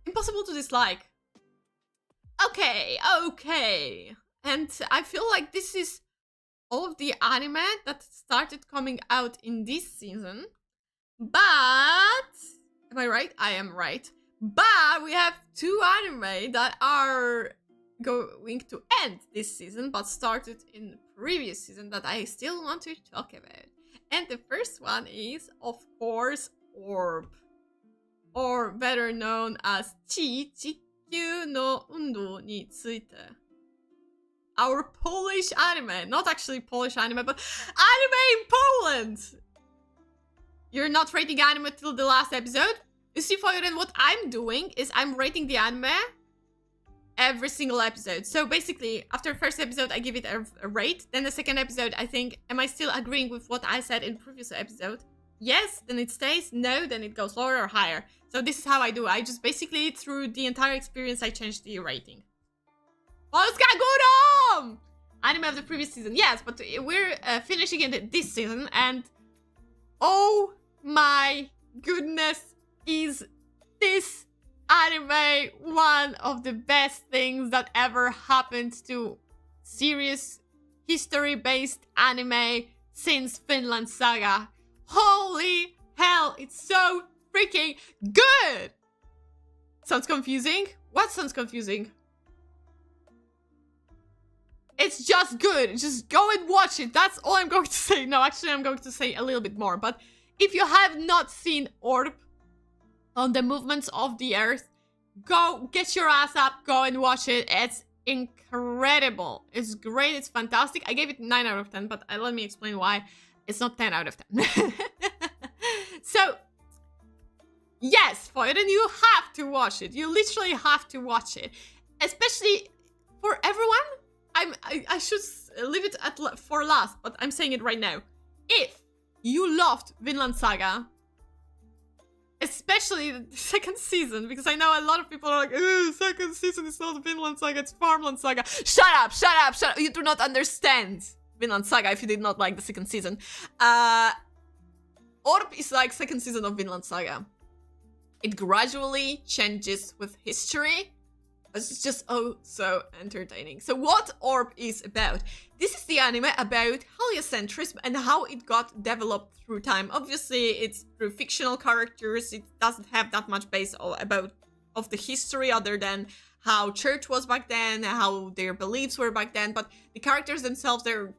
impossible to dislike. Okay. And I feel like this is all of the anime that started coming out in this season. But am I right? I am right. But we have 2 anime that are going to end this season, but started in the previous season that I still want to talk about. And the first one is, of course, Orb. Or better known as Chi Chikyu no Undo ni Tsuite. Our Polish anime. Not actually Polish anime, but anime in Poland! You're not rating anime till the last episode? You see, Foyren, what I'm doing is I'm rating the anime every single episode. So basically, after the first episode, I give it a rate. Then the second episode, I think, am I still agreeing with what I said in the previous episode? Yes, then it stays. No, then it goes lower or higher. So this is how I do it. I just basically, through the entire experience, I changed the rating. Anime of the previous season. Yes, but we're finishing it this season. And oh my goodness, is this anime one of the best things that ever happened to serious history-based anime since Finland Saga. Holy hell, it's so freaking good! Sounds confusing? What sounds confusing? It's just good. Just go and watch it. That's all I'm going to say. No, actually, I'm going to say a little bit more. But if you have not seen Orb on the movements of the earth, go get your ass up, go and watch it. It's incredible. It's great. It's fantastic. I gave it 9 out of 10, but let me explain why it's not 10 out of 10. So, yes, Foyren, you have to watch it. You literally have to watch it. Especially for everyone. I should leave it for last, but I'm saying it right now. If you loved Vinland Saga, especially the second season, because I know a lot of people are like, second season is not Vinland Saga, it's Farmland Saga. Shut up, shut up, shut up. You do not understand Vinland Saga if you did not like the second season. Orb is like second season of Vinland Saga. It gradually changes with history. It's just oh so entertaining. So what Orb is about? This is the anime about heliocentrism and how it got developed through time. Obviously, it's through fictional characters. It doesn't have that much base of the history other than how church was back then, how their beliefs were back then. But the characters themselves, they're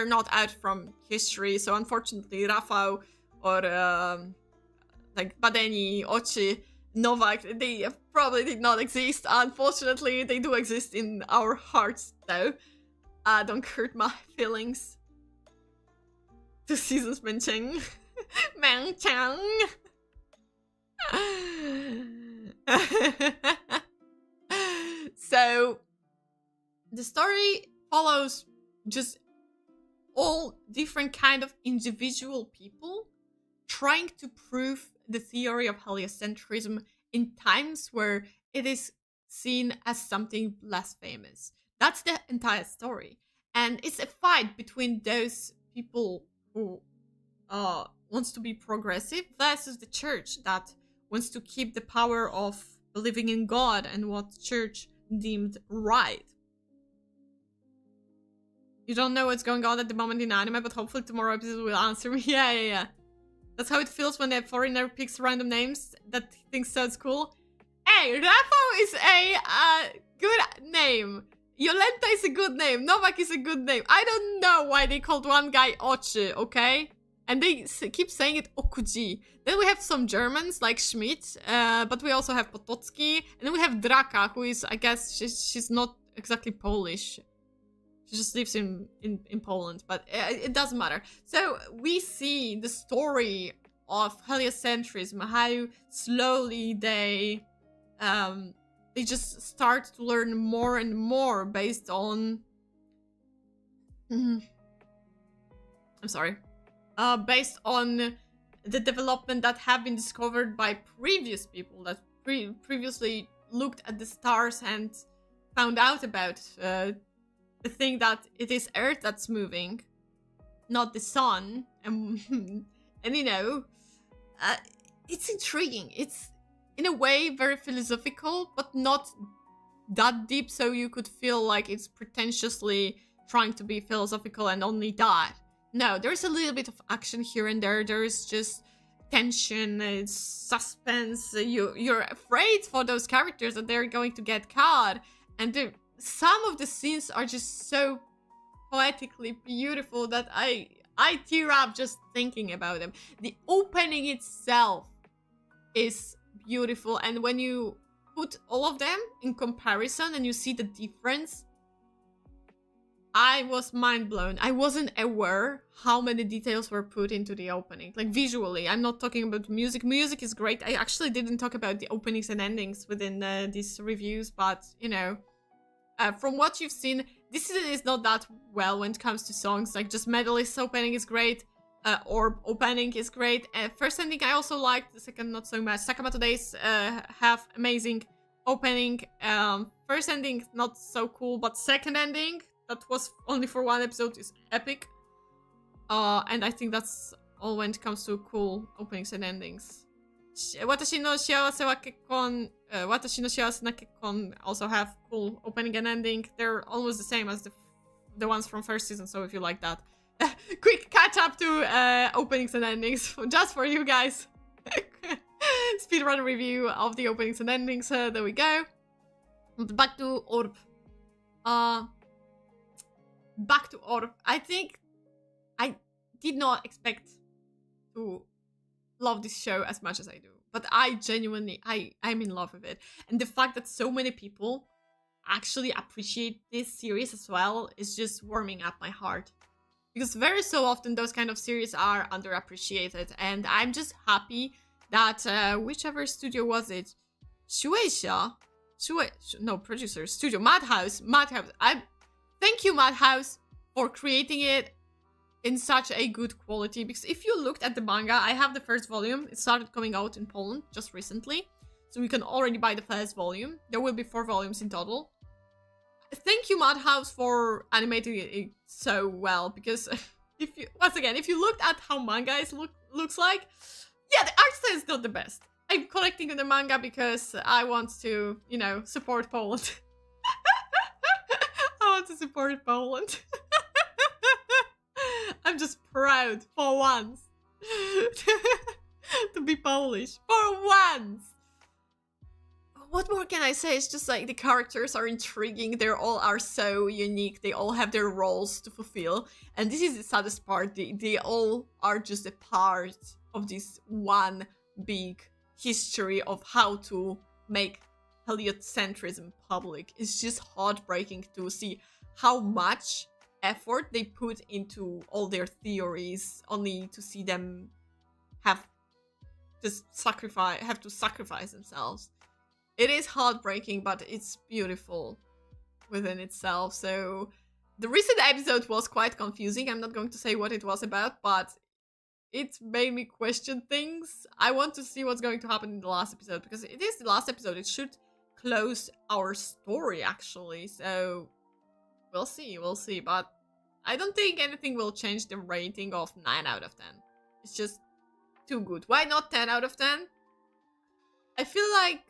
not out from history. So unfortunately, Rafał or like Badeni, Ochi, Novak, they probably did not exist. Unfortunately, they do exist in our hearts, though. Don't hurt my feelings. 2 seasons menching. Menchang. So, the story follows just all different kind of individual people trying to prove the theory of heliocentrism in times where it is seen as something blasphemous. That's the entire story. And it's a fight between those people who wants to be progressive versus the church that wants to keep the power of believing in God and what church deemed right. You don't know what's going on at the moment in anime, but hopefully tomorrow episode will answer me. Yeah. That's how it feels when a foreigner picks random names that he thinks sounds cool. Hey, Rafał is a good name. Jolenta is a good name. Novak is a good name. I don't know why they called one guy Oczy, okay? And they keep saying it Okuji. Then we have some Germans like Schmidt, but we also have Potocki. And then we have Draka, who is, I guess, she's not exactly Polish. She just lives in Poland, but it doesn't matter. So we see the story of heliocentrism, how slowly they just start to learn more and more based on... based on the development that have been discovered by previous people that previously looked at the stars and found out about the thing that it is Earth that's moving, not the sun, and you know, it's intriguing. It's in a way very philosophical, but not that deep, so you could feel like it's pretentiously trying to be philosophical and only that. No, there's a little bit of action here and there. There's just tension, it's suspense. You're afraid for those characters that they're going to get caught, and some of the scenes are just so poetically beautiful that I tear up just thinking about them. The opening itself is beautiful, and when you put all of them in comparison and you see the difference, I was mind blown. I wasn't aware how many details were put into the opening. Like visually, I'm not talking about music. Music is great. I actually didn't talk about the openings and endings within these reviews, but you know, from what you've seen, this season is not that well when it comes to songs. Like just Medalist opening is great. Orb opening is great. First ending I also liked. The second not so much. Sakamoto Days have amazing opening. First ending not so cool, but second ending that was only for one episode is epic. And I think that's all when it comes to cool openings and endings. Watashi no Shiawase wa Kekkon, Watashi no Shiawase na Kekkon also have cool opening and ending. They're almost the same as the ones from first season, so if you like that. Quick catch up to openings and endings just for you guys. Speedrun review of the openings and endings. There we go. Back to Orb. Back to Orb. I think I did not expect to love this show as much as I do, but I genuinely I'm in love with it, and the fact that so many people actually appreciate this series as well is just warming up my heart. Because very so often those kind of series are underappreciated, and I'm just happy that whichever studio was it, producer, studio, Madhouse. Thank you Madhouse for creating it in such a good quality, because if you looked at the manga, I have the first volume. It started coming out in Poland just recently, so you can already buy the first volume. There will be 4 volumes in total. Thank you Madhouse for animating it so well, because if you looked at how manga looks like, yeah, the art style is not the best. I'm collecting the manga because I want to, you know, support Poland. I want to support Poland. I'm just proud for once to be Polish for once. What more can I say? It's just like the characters are intriguing. They all are so unique. They all have their roles to fulfill. And this is the saddest part. They all are just a part of this one big history of how to make heliocentrism public. It's just heartbreaking to see how much effort they put into all their theories, only to see them have to sacrifice themselves. It is heartbreaking, but it's beautiful within itself. So the recent episode was quite confusing. I'm not going to say what it was about, but it made me question things. I want to see what's going to happen in the last episode, because it is the last episode. It should close our story, actually. So we'll see. But I don't think anything will change the rating of 9 out of 10. It's just too good. Why not 10 out of 10? I feel like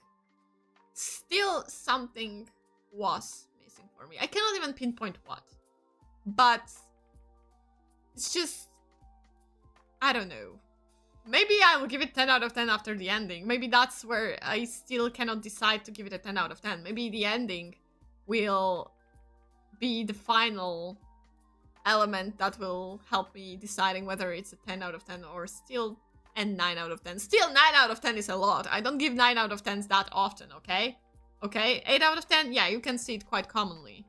still something was missing for me. I cannot even pinpoint what, but it's just, I don't know. Maybe I will give it 10 out of 10 after the ending. Maybe that's where I still cannot decide to give it a 10 out of 10. Maybe the ending will be the final element that will help me deciding whether it's a 10 out of 10 or still a 9 out of 10. Still, 9 out of 10 is a lot. I don't give 9 out of 10s that often, okay? Okay, 8 out of 10, yeah, you can see it quite commonly.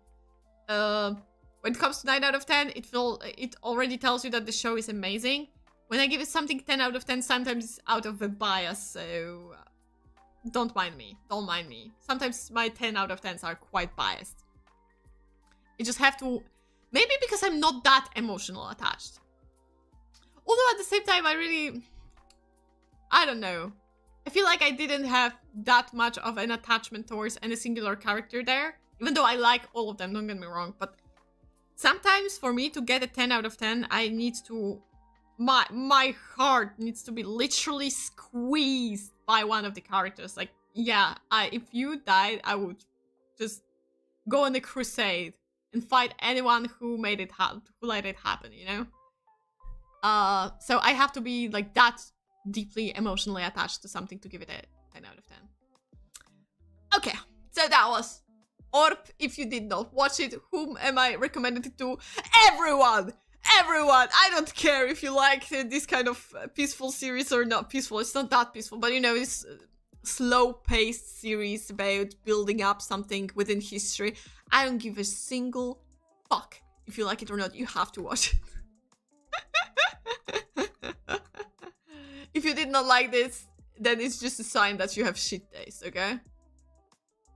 When it comes to 9 out of 10, it already tells you that the show is amazing. When I give it something 10 out of 10, sometimes it's out of a bias, so don't mind me. Don't mind me. Sometimes my 10 out of 10s are quite biased. You just have to... Maybe because I'm not that emotional attached. Although at the same time, I don't know. I feel like I didn't have that much of an attachment towards any singular character there. Even though I like all of them, don't get me wrong. But sometimes for me to get a 10 out of 10, I need to... My heart needs to be literally squeezed by one of the characters. Like, yeah, if you died, I would just go on a crusade and fight anyone who let it happen, you know? So I have to be like that deeply emotionally attached to something to give it a 10 out of 10. Okay, so that was Orb. If you did not watch it, whom am I recommending it to? Everyone! Everyone! I don't care if you like this kind of peaceful series or not peaceful. It's not that peaceful, but you know, it's slow-paced series about building up something within history. I don't give a single fuck if you like it or not, you have to watch it. If you did not like this, then it's just a sign that you have shit taste, okay?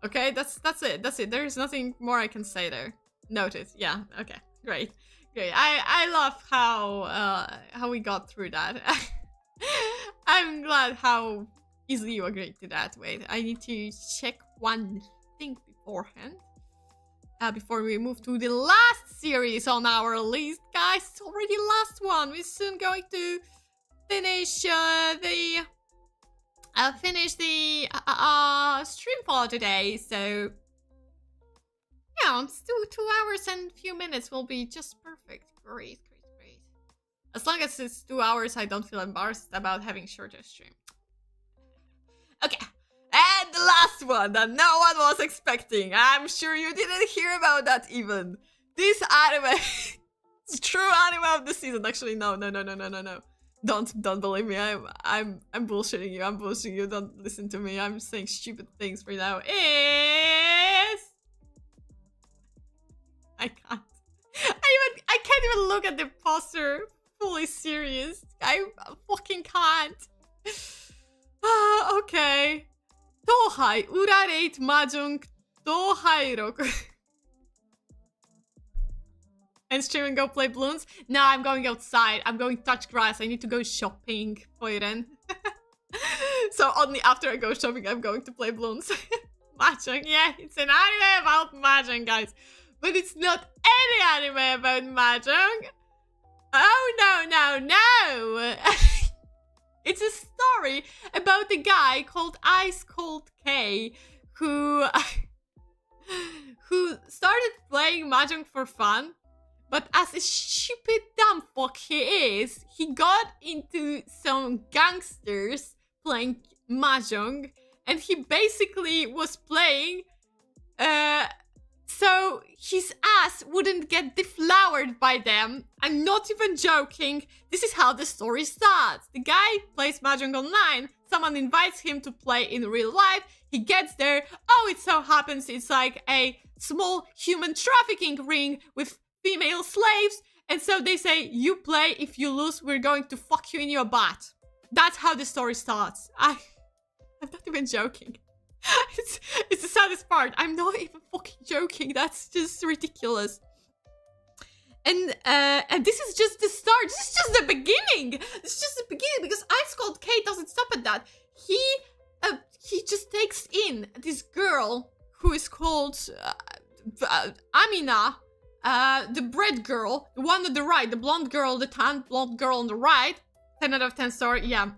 Okay, that's it. That's it. There's nothing more I can say there. Noted. Yeah. Okay. Great. Great. I love how we got through that. I'm glad how easily you agreed to that. Wait, I need to check one thing beforehand. Before we move to the last series on our list, guys. It's already the last one. We're soon going to finish the stream for today. So yeah, it's 2 hours and a few minutes will be just perfect. Great. As long as it's 2 hours, I don't feel embarrassed about having shorter stream. Okay. And the last one that no one was expecting. I'm sure you didn't hear about that even. This anime is true anime of the season. Actually, no. Don't believe me. I'm bullshitting you. I'm bullshitting you. Don't listen to me. I'm saying stupid things right now. I can't even look at the poster fully serious. I fucking can't. Okay. Tohai urareit mahjong Tohai roku. And stream and go play balloons? No, I'm going outside. I'm going to touch grass. I need to go shopping. Poiren. So only after I go shopping, I'm going to play balloons. Mahjong, yeah, it's an anime about mahjong, guys. But it's not any anime about mahjong. Oh, no. It's a story about a guy called Ice Cold K who started playing mahjong for fun. But as a stupid dumb fuck he is, he got into some gangsters playing mahjong, and he basically was playing so his ass wouldn't get deflowered by them. I'm not even joking. This is how the story starts. The guy plays mahjong online. Someone invites him to play in real life. He gets there. Oh, it so happens it's like a small human trafficking ring with female slaves. And so they say, you play. If you lose, we're going to fuck you in your butt. That's how the story starts. I'm not even joking. It's the saddest part. I'm not even fucking joking. That's just ridiculous. And this is just the start. This is just the beginning. It's just the beginning because Ice Cold K doesn't stop at that. He just takes in this girl who is called Amina, the bread girl, the one on the right, the blonde girl, the tan blonde girl on the right. 10 out of 10 story. Yeah,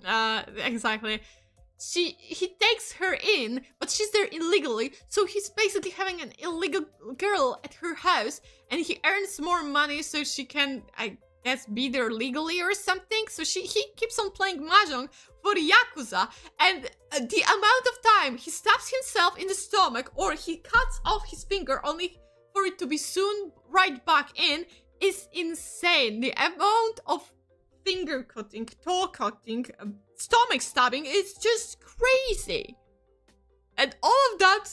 exactly. He takes her in, but she's there illegally, so he's basically having an illegal girl at her house, and he earns more money so she can, I guess, be there legally or something. So he keeps on playing mahjong for Yakuza, and the amount of time he stabs himself in the stomach or he cuts off his finger only for it to be soon right back in is insane. The amount of finger cutting, toe cutting, stomach stabbing is just crazy. And all of that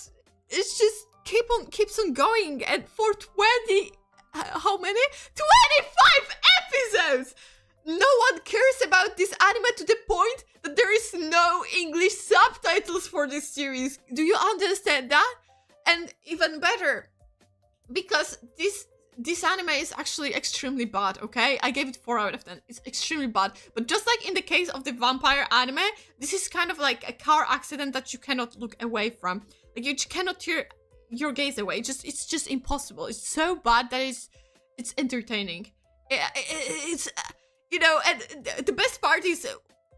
is just keeps on going, and for 20 how many? 25 episodes! No one cares about this anime to the point that there is no English subtitles for this series. Do you understand that? And even better, because this anime is actually extremely bad, okay? I gave it 4 out of 10. It's extremely bad. But just like in the case of the vampire anime, this is kind of like a car accident that you cannot look away from. Like, you cannot tear your gaze away. It's just impossible. It's so bad that it's entertaining. It's, you know, and the best part is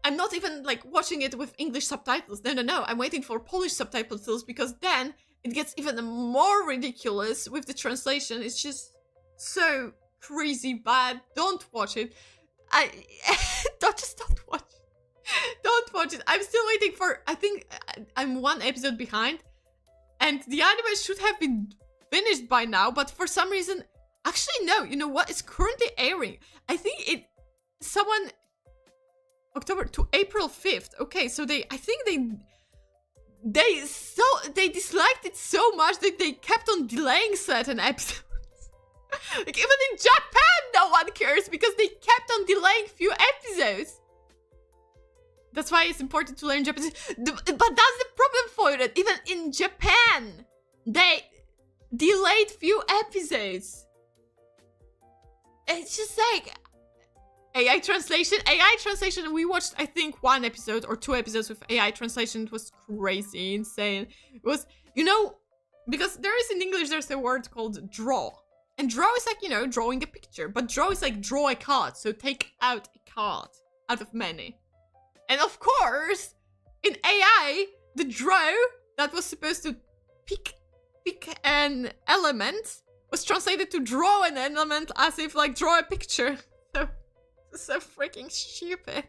I'm not even, like, watching it with English subtitles. No. I'm waiting for Polish subtitles because then it gets even more ridiculous with the translation. It's just so crazy bad. Don't watch it. Don't watch it. Don't watch it. I'm still waiting for, I think I'm 1 episode behind, and the anime should have been finished by now, but for some reason, actually no, you know what? It's currently airing. I think someone October to April 5th. Okay, so I think they disliked it so much that they kept on delaying certain episodes. Like, even in Japan, no one cares because they kept on delaying few episodes. That's why it's important to learn Japanese. But that's the problem for it. Even in Japan, they delayed few episodes. It's just like AI translation. We watched, I think, 1 episode or 2 episodes with AI translation. It was crazy, insane. It was, you know, because there is in English, there's a word called draw. And draw is like, you know, drawing a picture. But draw is like draw a card. So take out a card out of many. And of course, in AI, the draw that was supposed to pick an element was translated to draw an element as if like draw a picture. So freaking stupid.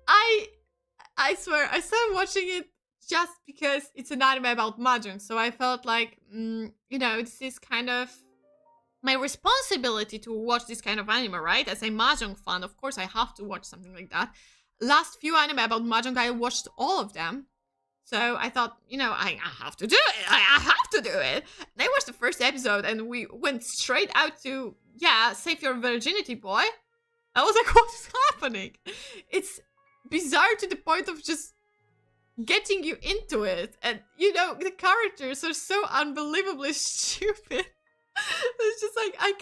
I swear, I started watching it just because it's an anime about mahjong. So I felt like, you know, this is kind of my responsibility to watch this kind of anime, right? As a mahjong fan, of course I have to watch something like that. Last few anime about mahjong, I watched all of them. So I thought, you know, I have to do it. I have to do it. And I watched the first episode and we went straight out to, yeah, save your virginity, boy. I was like, what is happening? It's bizarre to the point of just getting you into it. And, you know, the characters are so unbelievably stupid. It's just like, I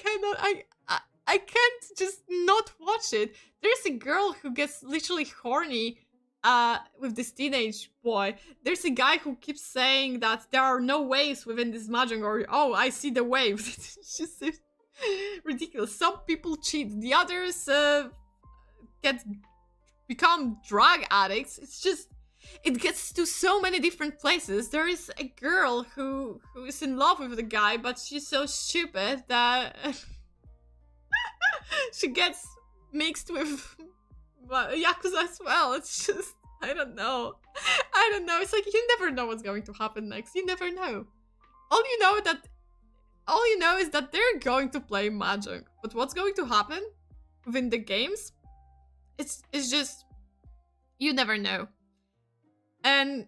can't just not watch it. There's a girl who gets literally horny with this teenage boy. There's a guy who keeps saying that there are no waves within this mahjong, or, oh, I see the waves. It's just ridiculous. Some people cheat. The others become drug addicts. It's just, it gets to so many different places. There is a girl who is in love with the guy, but she's so stupid that she gets mixed with Yakuza as well. It's just, I don't know. It's like, you never know what's going to happen next. You never know. All you know is that they're going to play mahjong. But what's going to happen within the games? It's just, you never know. And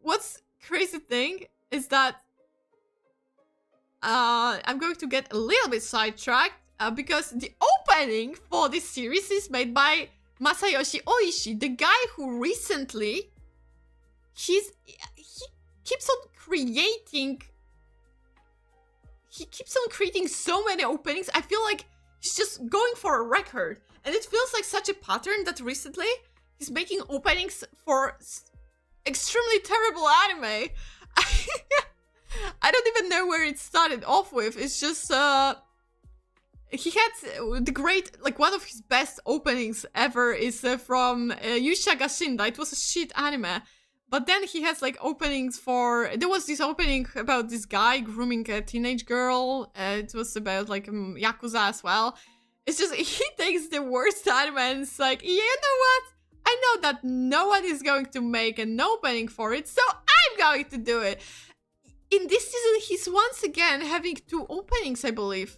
what's crazy thing is that I'm going to get a little bit sidetracked because the opening for this series is made by Masayoshi Oishi, the guy who recently he keeps on creating so many openings. I feel like he's just going for a record, and it feels like such a pattern that recently he's making openings for extremely terrible anime. I don't even know where it started off with. It's just he had the great, like, one of his best openings ever is from Yusha Gashinda. It was a shit anime. But then he has like openings for, there was this opening about this guy grooming a teenage girl. It was about like Yakuza as well. It's just, he takes the worst anime and it's like, you know what? I know that no one is going to make an opening for it, so I'm going to do it. In this season, he's once again having 2 openings, I believe.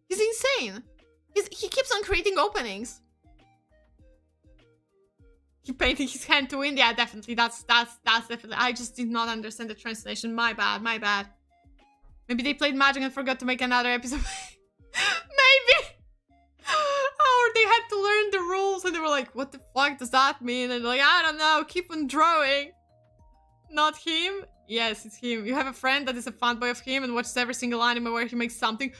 He's insane. He keeps on creating openings. He painted his hand to win. Yeah, definitely. That's definitely. I just did not understand the translation. My bad. Maybe they played Mahjong and forgot to make another episode. Maybe. Or they had to learn the rules and they were like, what the fuck does that mean? And like, I don't know, keep on drawing. Not him? Yes, it's him. You have a friend that is a fanboy of him and watches every single anime where he makes something.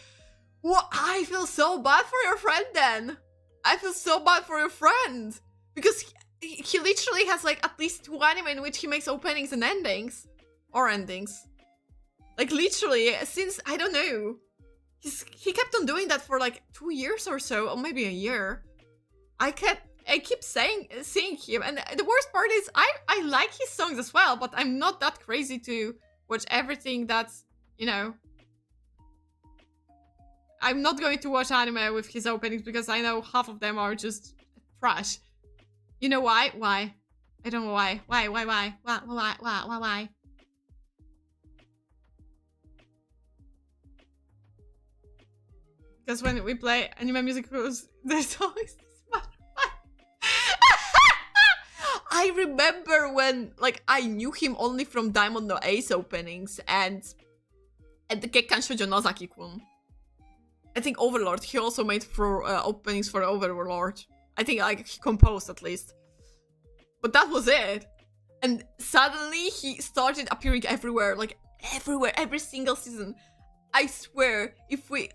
What? I feel so bad for your friend then. I feel so bad for your friend. Because he literally has like at least 2 anime in which he makes openings and endings. Or endings. Like literally, since, I don't know. He kept on doing that for like 2 years or so, or maybe a year. I keep seeing him, and the worst part is I like his songs as well, but I'm not that crazy to watch everything that's, you know. I'm not going to watch anime with his openings because I know half of them are just trash. You know why? Why? I don't know why. Why? Because when we play anime music, there's always this much fun. I remember when, like, I knew him only from Diamond no Ace openings, and And the Gekkan Shoujo Nozaki-kun. I think Overlord. He also made for openings for Overlord. I think like he composed at least. But that was it. And suddenly he started appearing everywhere, like everywhere, every single season. I swear, if we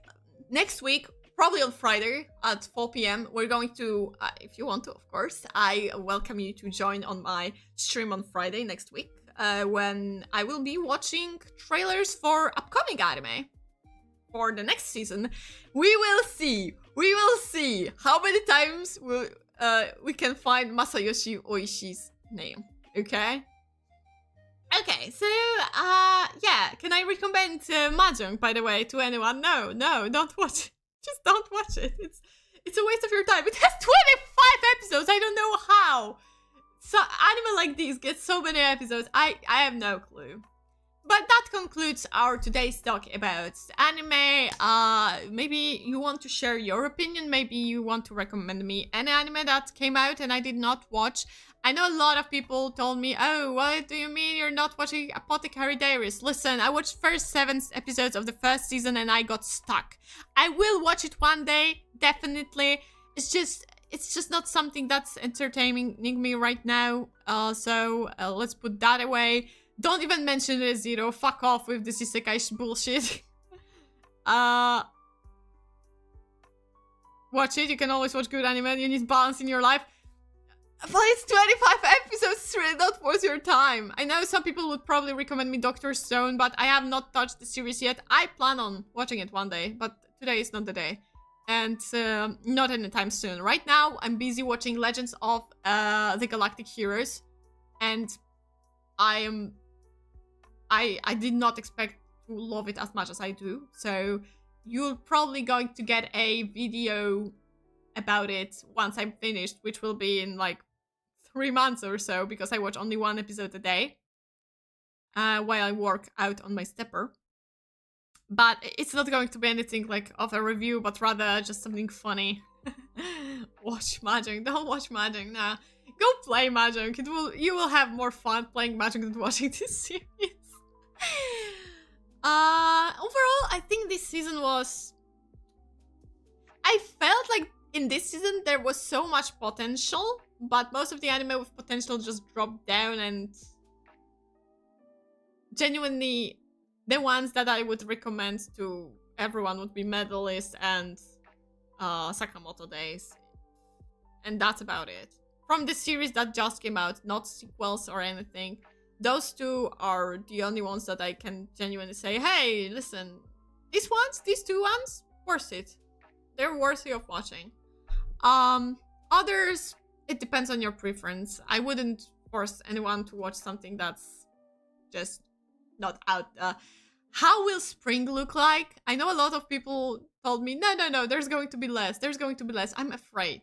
next week, probably on Friday at 4 p.m, we're going to, if you want to, of course, I welcome you to join on my stream on Friday next week, when I will be watching trailers for upcoming anime. For the next season, we will see how many times we can find Masayoshi Oishi's name. Okay, so yeah, can I recommend Mahjong, by the way, to anyone? No, don't watch it. Just don't watch it. It's a waste of your time. It has 25 episodes. I don't know how so anime like these get so many episodes. I have no clue. But that concludes our today's talk about anime. Maybe you want to share your opinion. Maybe you want to recommend me an anime that came out and I did not watch. I know a lot of people told me, oh, what do you mean you're not watching Apothecary Diaries? Listen, I watched first 7 episodes of the first season and I got stuck. I will watch it one day, definitely. It's just not something that's entertaining me right now. So let's put that away. Don't even mention Re:Zero. Fuck off with this isekai bullshit. Watch it. You can always watch good anime. You need balance in your life. But it's 25 episodes. It's really not worth your time. I know some people would probably recommend me Dr. Stone, but I have not touched the series yet. I plan on watching it one day, but today is not the day. And not anytime soon. Right now, I'm busy watching Legends of the Galactic Heroes. And I did not expect to love it as much as I do. So you're probably going to get a video about it once I'm finished, which will be in like 3 months or so, because I watch only 1 episode a day while I work out on my stepper. But it's not going to be anything like of a review, but rather just something funny. Watch Mahjong. Don't watch Mahjong, nah. Go play Mahjong. You will have more fun playing Mahjong than watching this series. Overall, I think this season was... I felt like in this season there was so much potential, but most of the anime with potential just dropped down, and genuinely the ones that I would recommend to everyone would be Medalist and Sakamoto Days. And that's about it. From the series that just came out, not sequels or anything. Those 2 are the only ones that I can genuinely say, hey, listen, these 2 ones, worth it. They're worthy of watching. Others, it depends on your preference. I wouldn't force anyone to watch something that's just not out. How will spring look like? I know a lot of people told me, no, there's going to be less. I'm afraid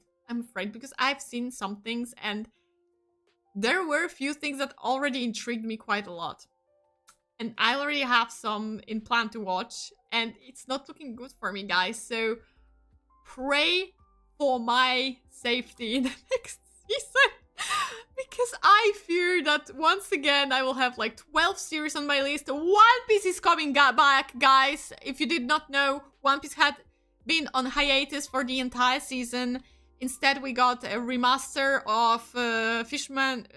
because I've seen some things and there were a few things that already intrigued me quite a lot. And I already have some in plan to watch, and it's not looking good for me, guys. So pray for my safety in the next season. Because I fear that once again I will have like 12 series on my list. One Piece is coming back, guys. If you did not know, One Piece had been on hiatus for the entire season. Instead, we got a remaster of Fishman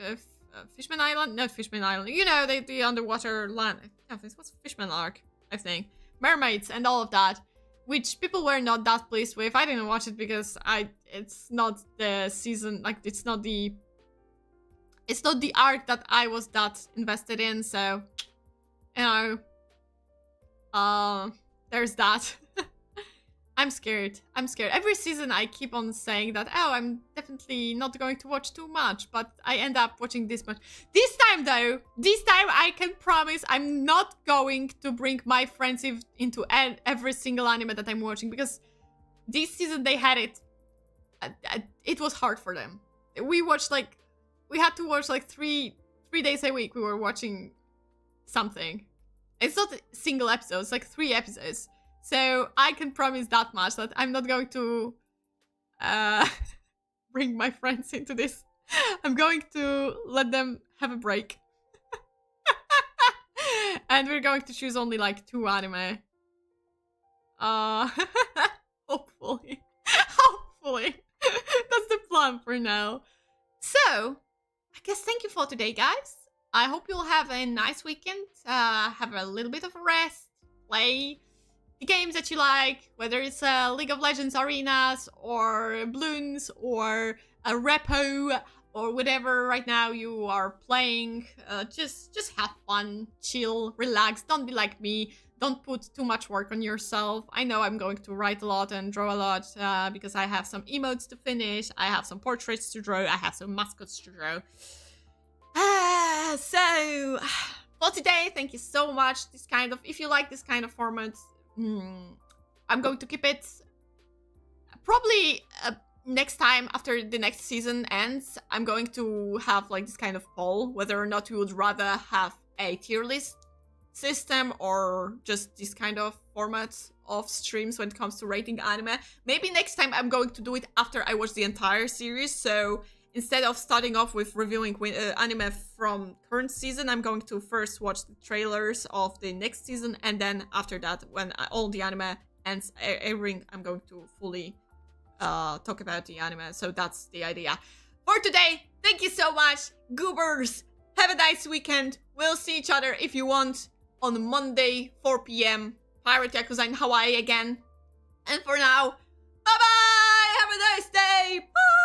Island? Not Fishman Island. You know, the underwater land. Yeah, this was Fishman Arc, I think. Mermaids and all of that. Which people were not that pleased with. I didn't watch it because it's not the season, like, it's not the arc that I was that invested in, so, you know, there's that. I'm scared. Every season I keep on saying that, oh, I'm definitely not going to watch too much, but I end up watching this much. This time, though, I can promise I'm not going to bring my friends into every single anime that I'm watching, because this season they had it. It was hard for them. We had to watch like 3 days a week. We were watching something. It's not a single episode, it's like 3 episodes. So I can promise that much, that I'm not going to bring my friends into this. I'm going to let them have a break. And we're going to choose only like 2 anime. Hopefully. Hopefully. That's the plan for now. So, I guess thank you for today, guys. I hope you'll have a nice weekend. Have a little bit of a rest. Play the games that you like, whether it's League of Legends arenas or Bloons or a repo or whatever right now you are playing. Just have fun, chill, relax. Don't be like me. Don't put too much work on yourself. I know I'm going to write a lot and draw a lot because I have some emotes to finish. I have some portraits to draw. I have some mascots to draw. So for today, thank you so much. If you like this kind of format, I'm going to keep it probably next time after the next season ends. I'm going to have like this kind of poll whether or not you would rather have a tier list system or just this kind of format of streams when it comes to rating anime. Maybe next time I'm going to do it after I watch the entire series. So instead of starting off with reviewing anime from current season, I'm going to first watch the trailers of the next season, and then after that, when all the anime ends airing, I'm going to fully talk about the anime. So that's the idea for today. Thank you so much, Goobers. Have a nice weekend. We'll see each other if you want on Monday, 4 p.m. Pirate Yakuza in Hawaii again. And for now, bye-bye! Have a nice day! Bye!